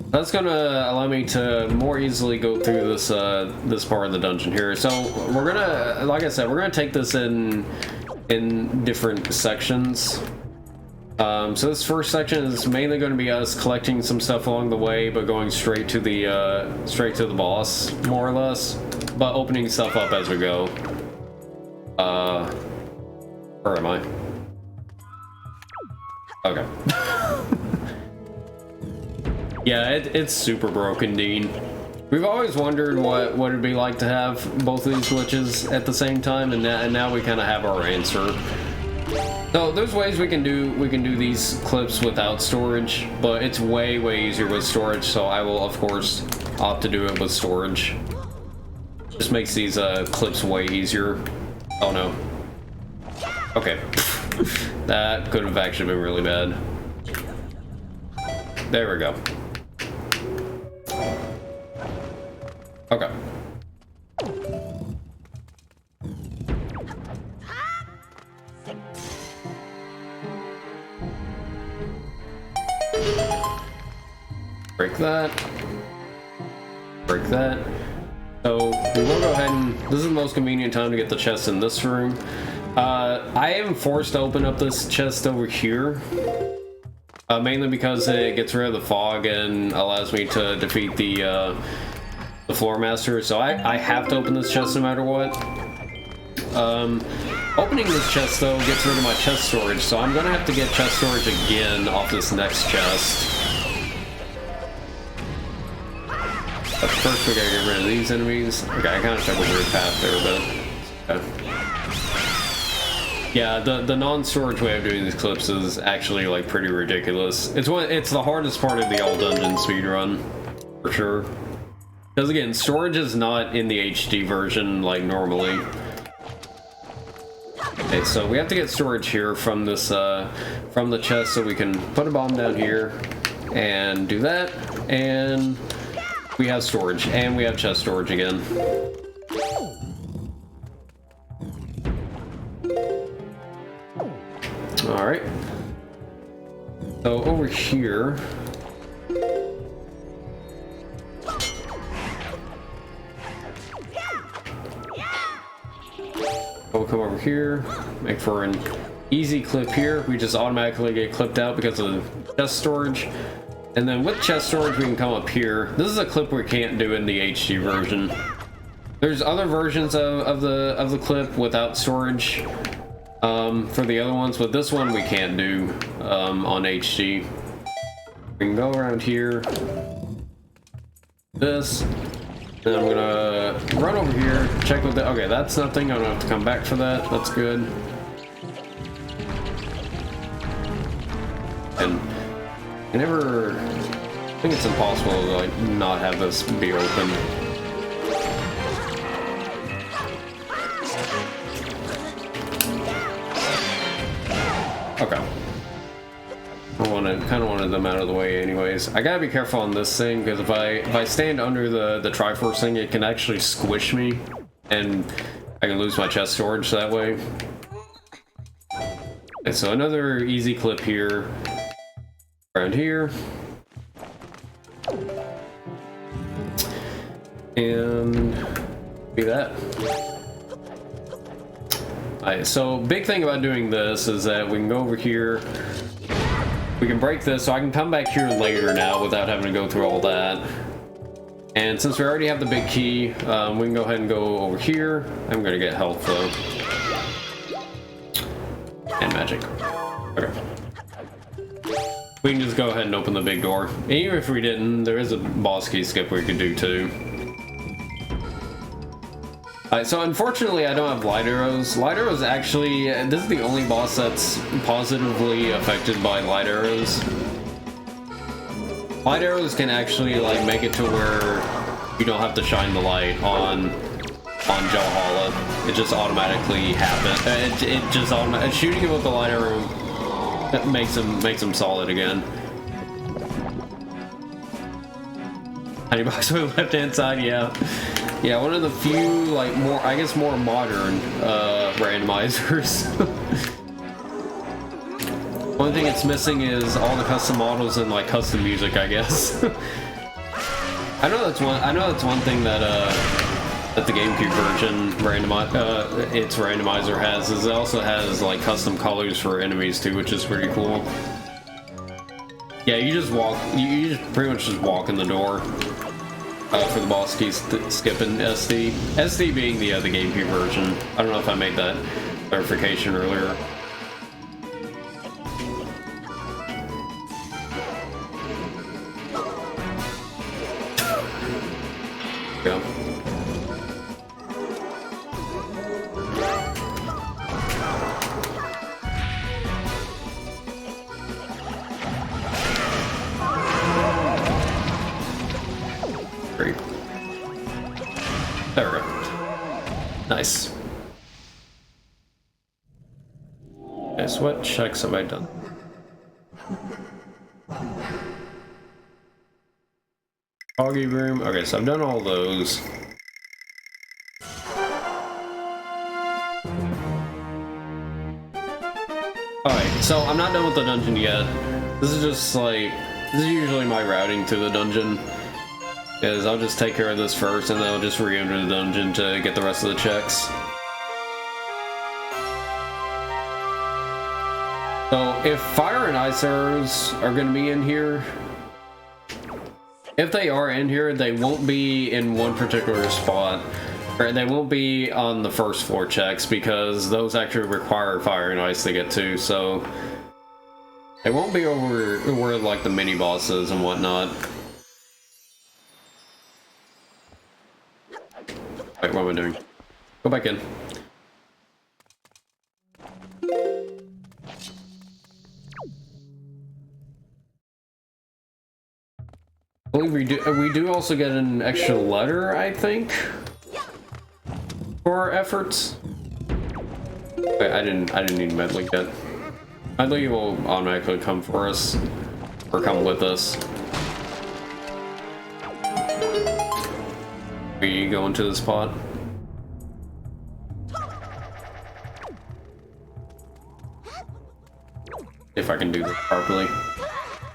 That's gonna allow me to more easily go through this this part of the dungeon here. So we're gonna, like I said, we're gonna take this in different sections. So this first section is mainly going to be us collecting some stuff along the way, but going straight to the boss, more or less, but opening stuff up as we go. Where am I? Okay. Yeah, it's super broken, Dean. We've always wondered what it'd be like to have both of these glitches at the same time, and now we kind of have our answer. So there's ways we can do these clips without storage, but it's way easier with storage, so I will of course opt to do it with storage. Just makes these clips way easier. Oh no. Okay. That could have actually been really bad. There we go. Okay. Break that. Break that. So we will go ahead and this is the most convenient time to get the chest in this room. I am forced to open up this chest over here. Mainly because it gets rid of the fog and allows me to defeat the floor master. So I have to open this chest no matter what. Opening this chest though gets rid of my chest storage, so I'm gonna have to get chest storage again off this next chest. But first we gotta get rid of these enemies. Okay, I kind of took a weird path there, but okay. Yeah, the non-storage way of doing these clips is actually like pretty ridiculous. It's the hardest part of the all dungeon speedrun, for sure. Because again, storage is not in the HD version like normally. Okay, so we have to get storage here from this from the chest, so we can put a bomb down here and do that, and we have storage, and we have chest storage again. All right. So over here. We'll come over here, make for an easy clip here. We just automatically get clipped out because of chest storage. And then with chest storage, we can come up here. This is a clip we can't do in the HD version. There's other versions of the clip without storage for the other ones, but this one we can't do on HD. We can go around here. This. Then I'm gonna run over here, check with the. Okay, that's nothing. I don't have to come back for that. That's good. And I think it's impossible to like not have this be open. Okay. kind of wanted them out of the way anyways. I gotta be careful on this thing, because if I stand under the Triforce thing, it can actually squish me, and I can lose my chest storage that way. And so another easy clip here, around here. And do that. Alright, so big thing about doing this is that we can go over here, we can break this, so I can come back here later now without having to go through all that. And since we already have the big key, we can go ahead and go over here. I'm gonna get health though. And magic. Okay. We can just go ahead and open the big door. And even if we didn't, there is a boss key skip we could do too. Alright, so unfortunately I don't have light arrows. Light arrows actually, this is the only boss that's positively affected by light arrows. Light arrows can actually like make it to where you don't have to shine the light on Jalhala. It just automatically happens. It just automatically, shooting him with the light arrow makes him solid again. Honey box on the left hand side, yeah. Yeah, one of the few, like, more, I guess, more modern randomizers. One thing it's missing is all the custom models and, like, custom music, I guess. I know that's one thing that the GameCube version its randomizer has, is it also has, like, custom colors for enemies, too, which is pretty cool. Yeah, you just walk, you just pretty much just walk in the door. For the boss keys skipping SD. SD being the GameCube version. I don't know if I made that clarification earlier. Yeah. There we go. Nice. Okay, so what checks have I done? Foggy room. Okay, so I've done all those. Alright, so I'm not done with the dungeon yet. This is just like, this is usually my routing to the dungeon. Is I'll just take care of this first, and then I'll just re-enter the dungeon to get the rest of the checks. So, if fire and ice arrows are going to be in here, if they are in here, they won't be in one particular spot. Or they won't be on the first floor checks, because those actually require fire and ice to get to, so they won't be over where, like, the mini-bosses and whatnot. Wait, what am I doing? Go back in. I believe we do also get an extra letter, I think, for our efforts. Wait, I didn't need medley yet. Medley will automatically come for us, or come with us. We go into the spot. If I can do this properly.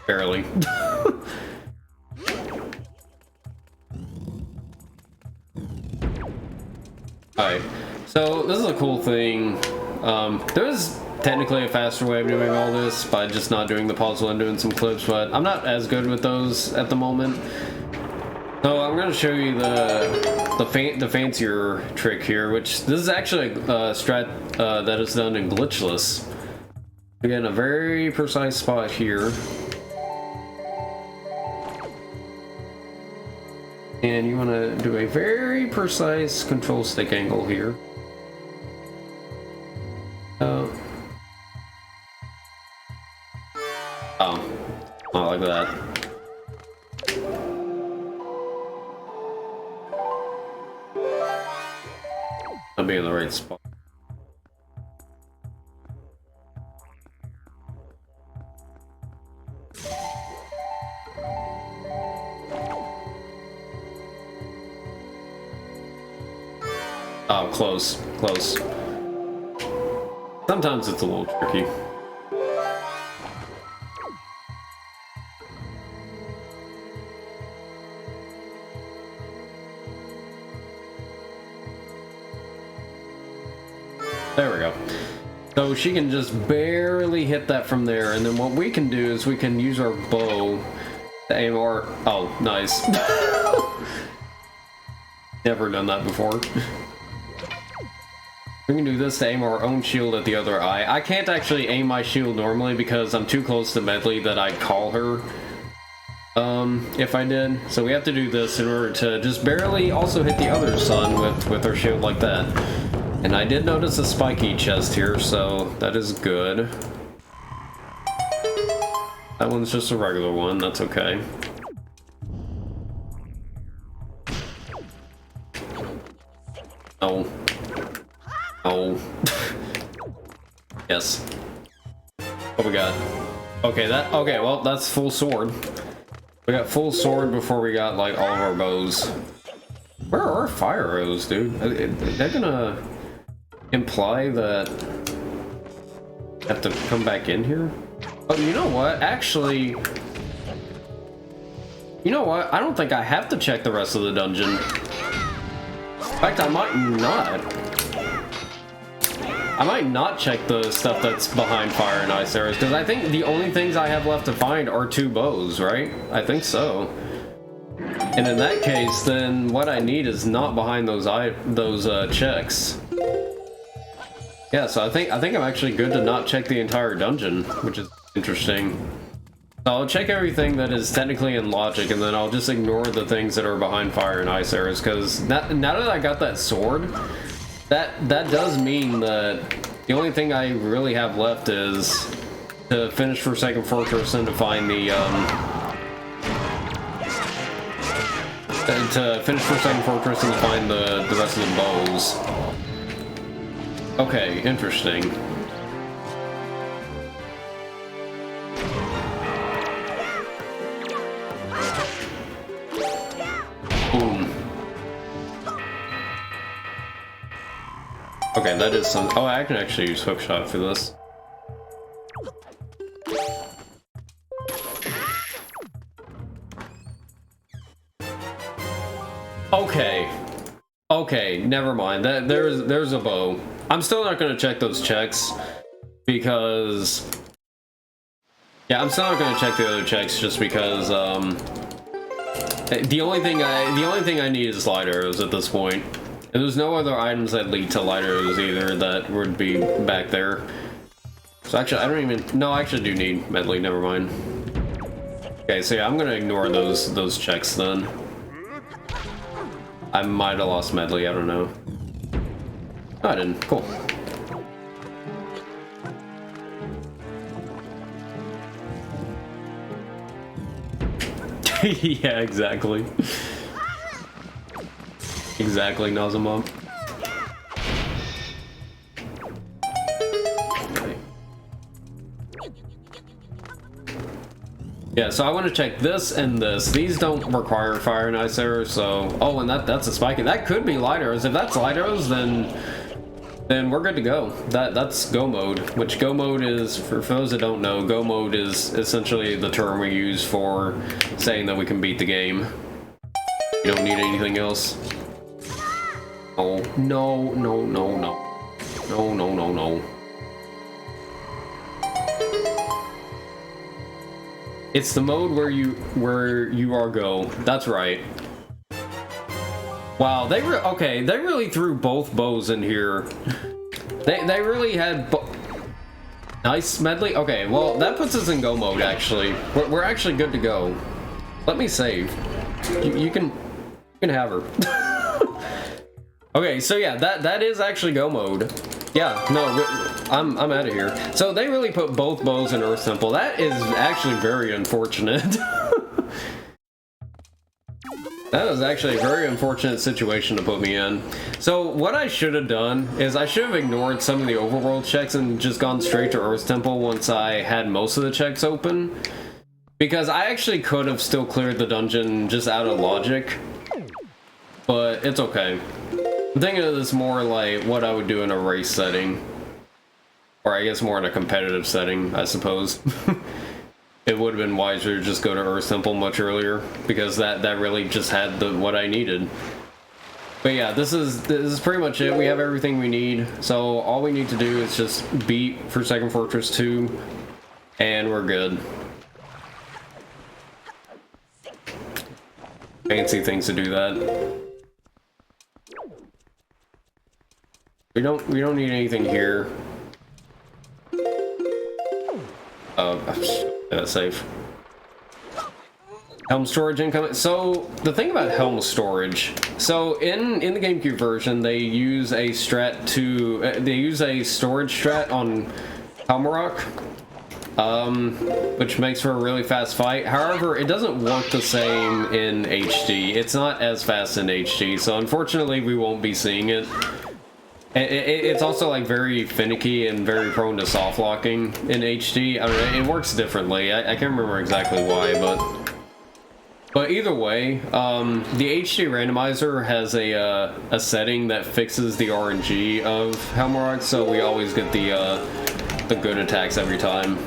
Barely. Alright, so this is a cool thing. There is technically a faster way of doing all this by just not doing the puzzle and doing some clips, but I'm not as good with those at the moment. So I'm going to show you the fancier trick here, which this is actually a strat that is done in glitchless. Again, a very precise spot here. And you want to do a very precise control stick angle here. Oh, not like that. I'll be in the right spot. Oh, close, close. Sometimes it's a little tricky. There we go. So she can just barely hit that from there, and then what we can do is we can use our bow to aim our... Oh, nice. Never done that before. We can do this to aim our own shield at the other eye. I can't actually aim my shield normally because I'm too close to Medley that I'd call her if I did. So we have to do this in order to just barely also hit the other sun with our shield like that. And I did notice a spiky chest here, so that is good. That one's just a regular one, that's okay. Oh. Oh. Yes. What we got? Okay, okay, well, that's full sword. We got full sword before we got, like, all of our bows. Where are our fire arrows, dude? They're gonna imply that I have to come back in here? Oh, you know what? Actually, you know what? I don't think I have to check the rest of the dungeon. In fact, I might not. I might not check the stuff that's behind fire and ice arrows, because I think the only things I have left to find are 2 bows, right? I think so. And in that case, then what I need is not behind those checks. Yeah, so I think I'm actually good to not check the entire dungeon, which is interesting. So I'll check everything that is technically in logic, and then I'll just ignore the things that are behind fire and ice arrows, because now that I got that sword, that does mean that the only thing I really have left is to finish Forsaken Fortress and to find the the rest of the bows. Okay, interesting. Boom. Okay, that is some... Oh, I can actually use hookshot for this. Okay. Okay, never mind. There's a bow. I'm still not going to check those checks because... Yeah, I'm still not going to check the other checks just because the only thing I need is light arrows at this point. And there's no other items that lead to light arrows either that would be back there. So actually, I don't even... No, I actually do need medley, never mind. Okay, so yeah, I'm going to ignore those checks then. I might have lost medley, I don't know. Oh, I didn't. Cool. Yeah, exactly. Exactly, Nazumab. Okay. Yeah, so I want to check this and this. These don't require fire and ice arrows, so... Oh, and that's a spike. That could be light arrows. If that's light arrows, then we're good to go. That's go mode, which go mode is, for those that don't know, go mode is essentially the term we use for saying that we can beat the game. You don't need anything else. Oh, no, no, no, no. No, no, no, no. It's the mode where you are go. That's right. Wow, they really threw both bows in here. They really had nice medley. Okay, well that puts us in go mode. Actually, we're actually good to go. Let me save. You can have her. Okay, so yeah, that is actually go mode. Yeah, no, I'm out of here. So they really put both bows in Earth Temple. That is actually very unfortunate. That was actually a very unfortunate situation to put me in. So what I should have done is I should have ignored some of the overworld checks and just gone straight to Earth Temple once I had most of the checks open. Because I actually could have still cleared the dungeon just out of logic. But it's okay. I'm thinking of this more like what I would do in a race setting. Or I guess more in a competitive setting, I suppose. It would have been wiser to just go to Earth Temple much earlier, because that really just had what I needed. But yeah, this is pretty much it. We have everything we need, so all we need to do is just beat Forsaken Fortress 2, and we're good. Fancy things to do that. We don't need anything here. That's safe. Helm storage incoming. So the thing about helm storage, so in the GameCube version, they use a strat to they use a storage strat on Helmarok, which makes for a really fast fight. However, it doesn't work the same in HD. It's not as fast in HD, so unfortunately, we won't be seeing it. It's also like very finicky and very prone to soft locking in HD. I don't know, it works differently. I can't remember exactly why, but either way, the HD randomizer has a setting that fixes the RNG of Helmarok, so we always get the good attacks every time.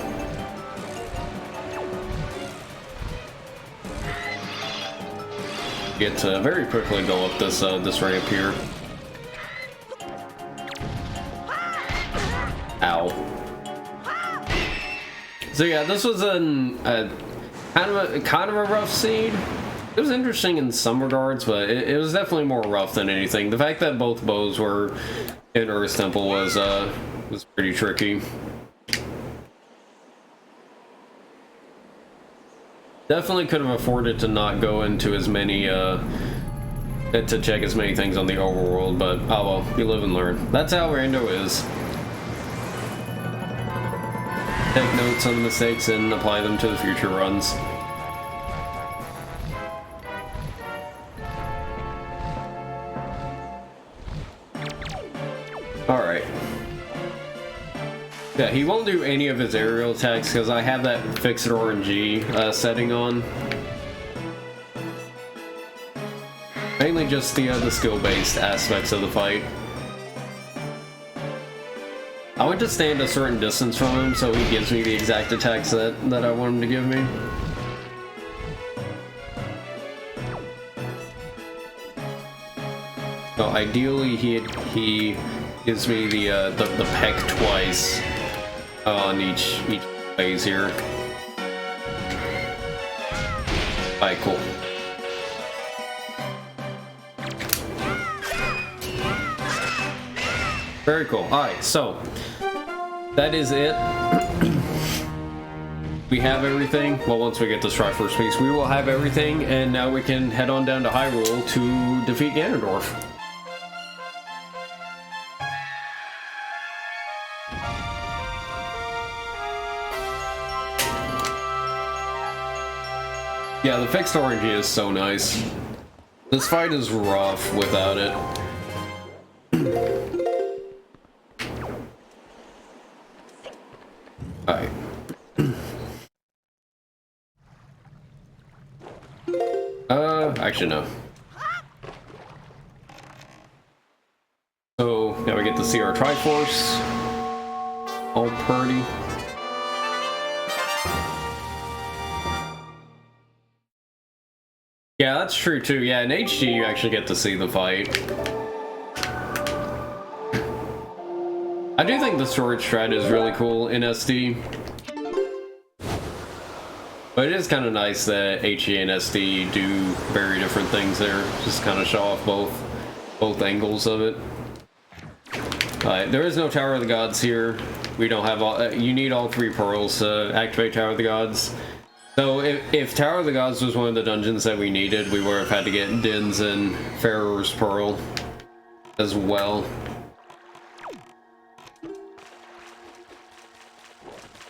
Get to very quickly go up this ramp here. Ow. So yeah, this was kind of a rough seed. It was interesting in some regards, but it was definitely more rough than anything. The fact that both bows were in Earth Temple was pretty tricky. Definitely could have afforded to not go into as many to check as many things on the overworld, but oh well, you live and learn. That's how Rando is. Take notes on the mistakes and apply them to the future runs. Alright. Yeah, he won't do any of his aerial attacks because I have that fixed RNG setting on. Mainly just the skill-based aspects of the fight. I want to stand a certain distance from him so he gives me the exact attacks that I want him to give me. So ideally he gives me the peck twice on each phase here. Alright, cool. Very cool. Alright, so that is it. We have everything. Well, once we get this Triforce piece, we will have everything, and now we can head on down to Hyrule to defeat Ganondorf. Yeah, the fixed RNG is so nice. This fight is rough without it. Alright. Actually no. So, now we get to see our Triforce. All purty. Yeah, that's true too. Yeah, in HD you actually get to see the fight. I do think the storage strat is really cool in SD. But it is kind of nice that HE and SD do very different things there. Just kind of show off both angles of it. There is no Tower of the Gods here. We don't have all. You need all 3 pearls to activate Tower of the Gods. So if Tower of the Gods was one of the dungeons that we needed, we would have had to get Din's and Farrer's Pearl as well.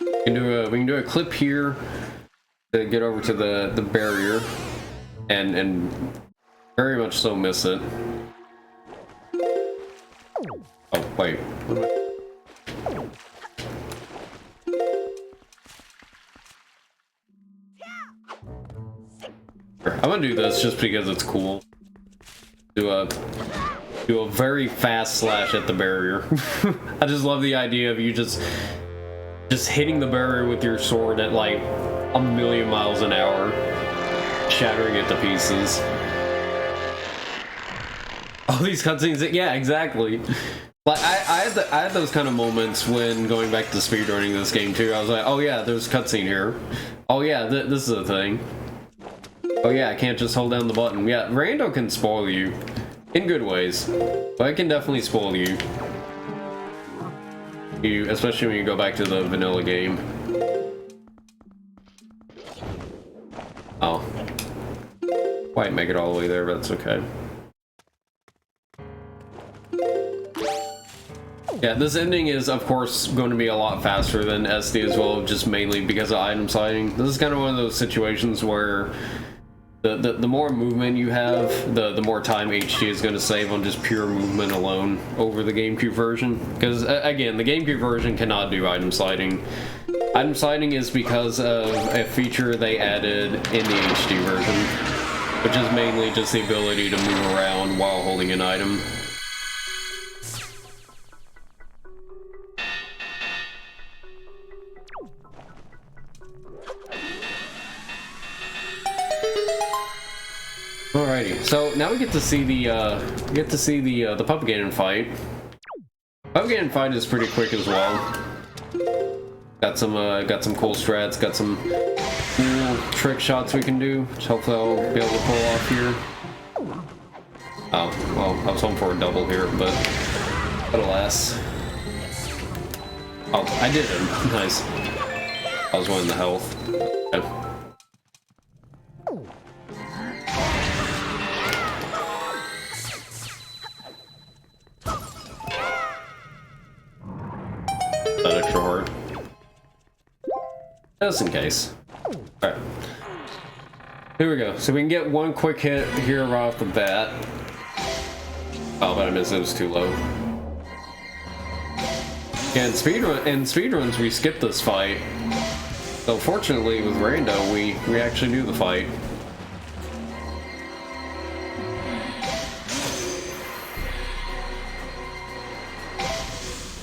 We can do a clip here to get over to the barrier and very much so miss it. Oh wait. I'm gonna do this just because it's cool. Do do a very fast slash at the barrier. I just love the idea of you just hitting the barrier with your sword at like 1,000,000 miles an hour, shattering it to pieces. All these cutscenes, yeah, exactly. Like I had those kind of moments when going back to speedrunning this game too. I was like, oh yeah, there's a cutscene here. Oh yeah, this is a thing. Oh yeah, I can't just hold down the button. Yeah, Rando can spoil you in good ways, but it can definitely spoil you. Especially when you go back to the vanilla game. Oh, quite make it all the way there, but that's okay. Yeah, this ending is, of course, going to be a lot faster than SD as well, just mainly because of item sighting. This is kind of one of those situations where the more movement you have, the more time HD is going to save on just pure movement alone over the GameCube version. Because, again, the GameCube version cannot do item sighting. Item sighting is because of a feature they added in the HD version, which is mainly just the ability to move around while holding an item. Alrighty, so now we get to see the Puppet Ganon fight. Puppet Ganon fight is pretty quick as well. Got some cool strats, got some cool trick shots we can do, which hopefully I'll be able to pull off here. Oh, well, I was hoping for a double here, but alas. Oh, I did it. Nice. I was winning the health. Okay. That extra hard. Just in case. Alright. Here we go. So we can get one quick hit here right off the bat. Oh, but I missed it. It was too low. Yeah, in speedruns we skip this fight. So fortunately with Rando we actually do the fight.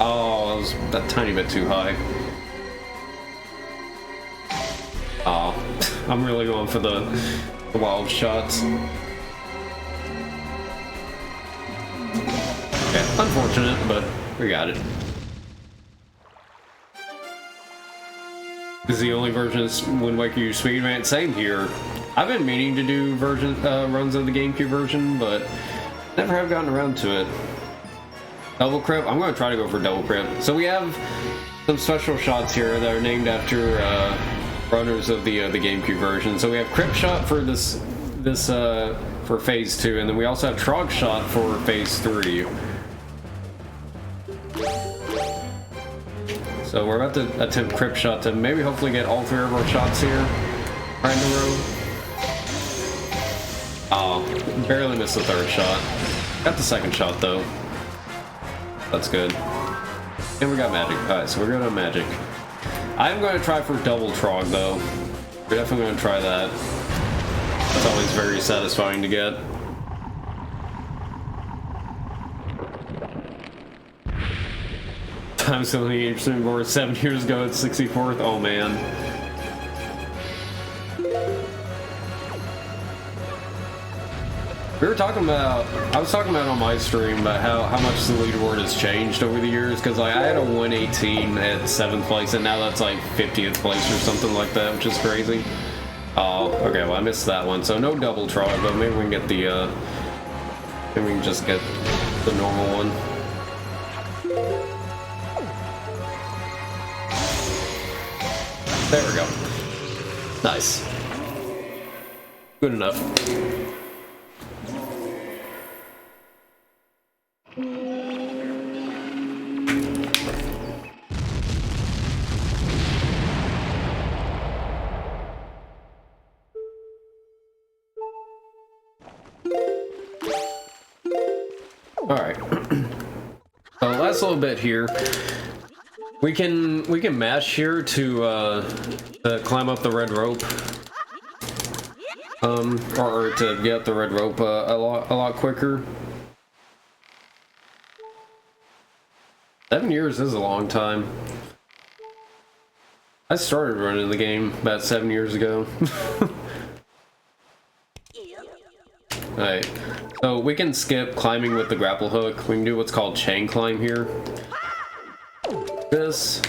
Oh, that was a tiny bit too high. Oh, I'm really going for the wild shots. Okay, unfortunate, but we got it. This is the only version of Wind Waker you Speedman. Same here. I've been meaning to do runs of the GameCube version, but never have gotten around to it. Double Crip? I'm going to try to go for Double Crip. So we have some special shots here that are named after runners of the GameCube version. So we have Crip Shot for this for Phase 2, and then we also have Trog Shot for Phase 3. So we're about to attempt Crip Shot to maybe hopefully get all 3 of our shots here right in a row. Oh, barely missed the 3rd shot. Got the 2nd shot though. That's good. And we got magic. Alright, so we're good on magic. I'm going to try for double Trog though. We're definitely going to try that. That's always very satisfying to get. Time's only interesting more 7 years ago at 64th. Oh man. We were talking about, I was talking about on my stream about how much the leaderboard has changed over the years, because like I had a 118 at 7th place and now that's like 50th place or something like that, which is crazy. Oh, okay, well I missed that one, so no double try, but maybe we can get the, maybe we can just get the normal one. There we go. Nice. Good enough. Alright. So last little bit here. We can mash here to climb up the red rope. Or to get the red rope a lot quicker. 7 years is a long time. I started running the game about 7 years ago. Alright, so we can skip climbing with the grapple hook. We can do what's called chain climb here. This.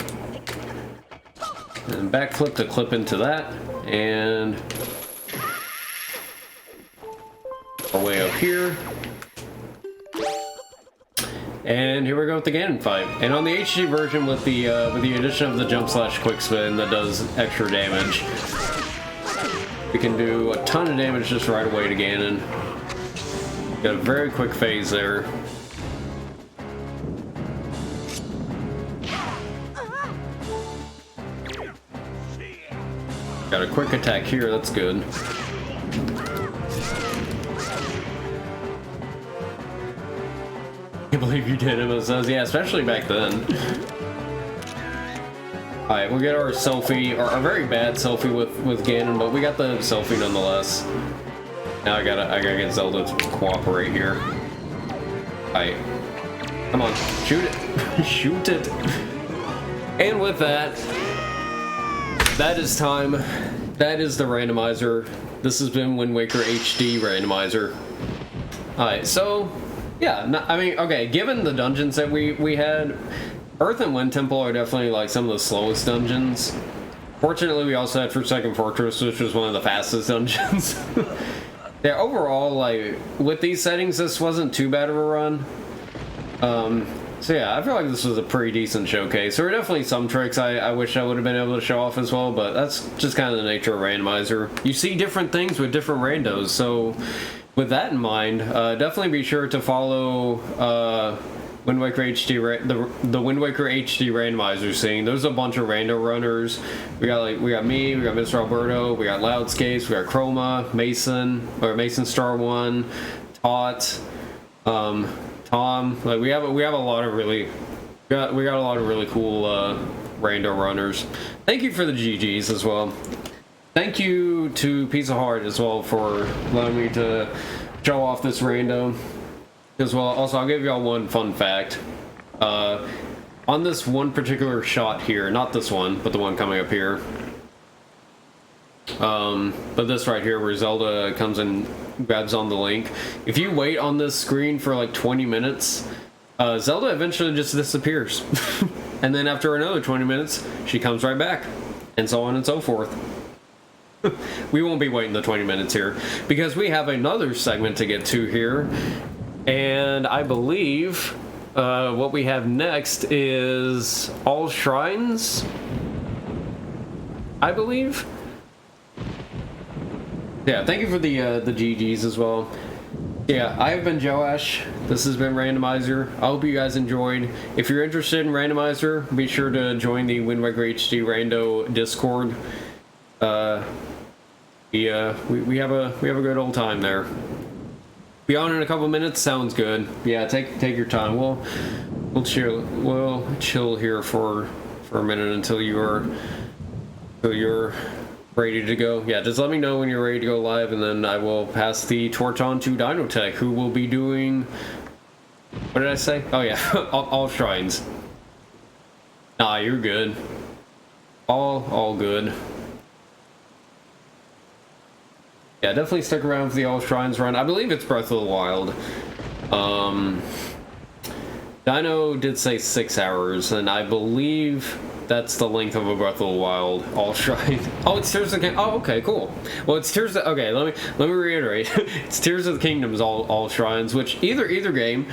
And backflip to clip into that. And our way up here. And here we go with the Ganon fight. And on the HD version with the addition of the jump slash quick spin that does extra damage, we can do a ton of damage just right away to Ganon. Got a very quick phase there. Got a quick attack here, that's good. I can't believe you did it, says. Yeah, especially back then. Alright, we'll get our selfie, or a very bad selfie with Ganon, but we got the selfie nonetheless. Now I gotta get Zelda to cooperate here. Alright. Come on, shoot it. Shoot it. And with that, that is time. That is the randomizer. This has been Wind Waker HD randomizer. Alright, so yeah, I mean, okay, given the dungeons that we had, Earth and Wind Temple are definitely like some of the slowest dungeons. Fortunately, we also had Forsaken Fortress, which was one of the fastest dungeons. Yeah, overall, like, with these settings, this wasn't too bad of a run. So yeah, I feel like this was a pretty decent showcase. There were definitely some tricks I wish I would have been able to show off as well, but that's just kind of the nature of Randomizer. You see different things with different randos, so with that in mind, definitely be sure to follow Wind Waker HD, the Wind Waker HD randomizer scene. There's a bunch of rando runners. We got me, we got Mr. Alberto, we got Loudscapes, we got Chroma, Mason Star One, Tot, Tom. Like we got a lot of really cool rando runners. Thank you for the GGs as well. Thank you to Piece of Heart as well for allowing me to show off this rando as well. Also, I'll give y'all one fun fact. On this one particular shot here, not this one, but the one coming up here. But this right here where Zelda comes and grabs on the Link. If you wait on this screen for like 20 minutes, Zelda eventually just disappears. And then after another 20 minutes, she comes right back. And so on and so forth. We won't be waiting the 20 minutes here, because we have another segment to get to here. And I believe what we have next is All Shrines, I believe. Yeah, thank you for the GGs as well. Yeah, I have been Joash. This has been Randomizer. I hope you guys enjoyed. If you're interested in Randomizer, be sure to join the Wind Waker HD Rando Discord. We have a good old time there. Be on in a couple minutes. Sounds good. Yeah, take your time. We'll chill here for a minute until you're ready to go. Yeah, just let me know when you're ready to go live, and then I will pass the torch on to Dinotech, who will be doing, what did I say? Oh yeah, all shrines. Nah, you're good. All good. Yeah, definitely stick around for the All Shrines run. I believe it's Breath of the Wild. Dino did say 6 hours, and I believe that's the length of a Breath of the Wild All Shrine. Oh, it's Tears of the Kingdom. Oh, okay, cool. Well, it's Tears of... Okay, let me reiterate. It's Tears of the Kingdom's all Shrines, which either game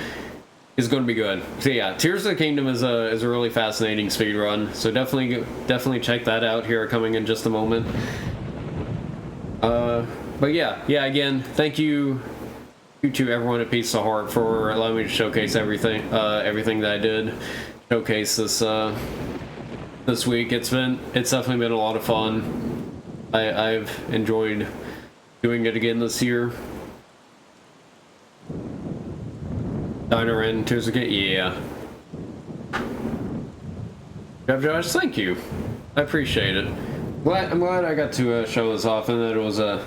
is going to be good. So yeah, Tears of the Kingdom is a really fascinating speed run. So definitely check that out here, coming in just a moment. But yeah, again, thank you to everyone at Piece of Heart for allowing me to showcase everything that I did showcase this week. It's definitely been a lot of fun. I've enjoyed doing it again this year. Dino and Tears of the Kingdom, yeah. Josh, thank you. I appreciate it. I'm glad I got to show this off, and that it was a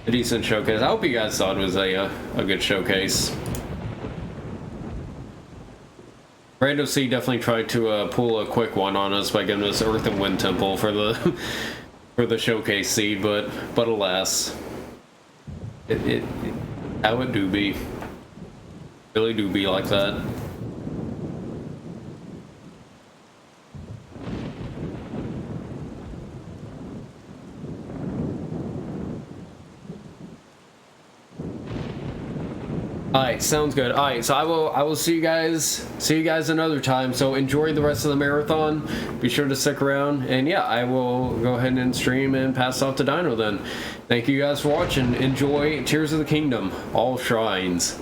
decent showcase. I hope you guys thought it was a good showcase. Rando C definitely tried to pull a quick one on us by giving us Earth and Wind Temple for the for the showcase seed, but alas, it how it do be, really do be like that. Alright, sounds good. Alright, so I will see you guys another time. So enjoy the rest of the marathon. Be sure to stick around. And yeah, I will go ahead and stream and pass off to Dino then. Thank you guys for watching. Enjoy Tears of the Kingdom, all shrines.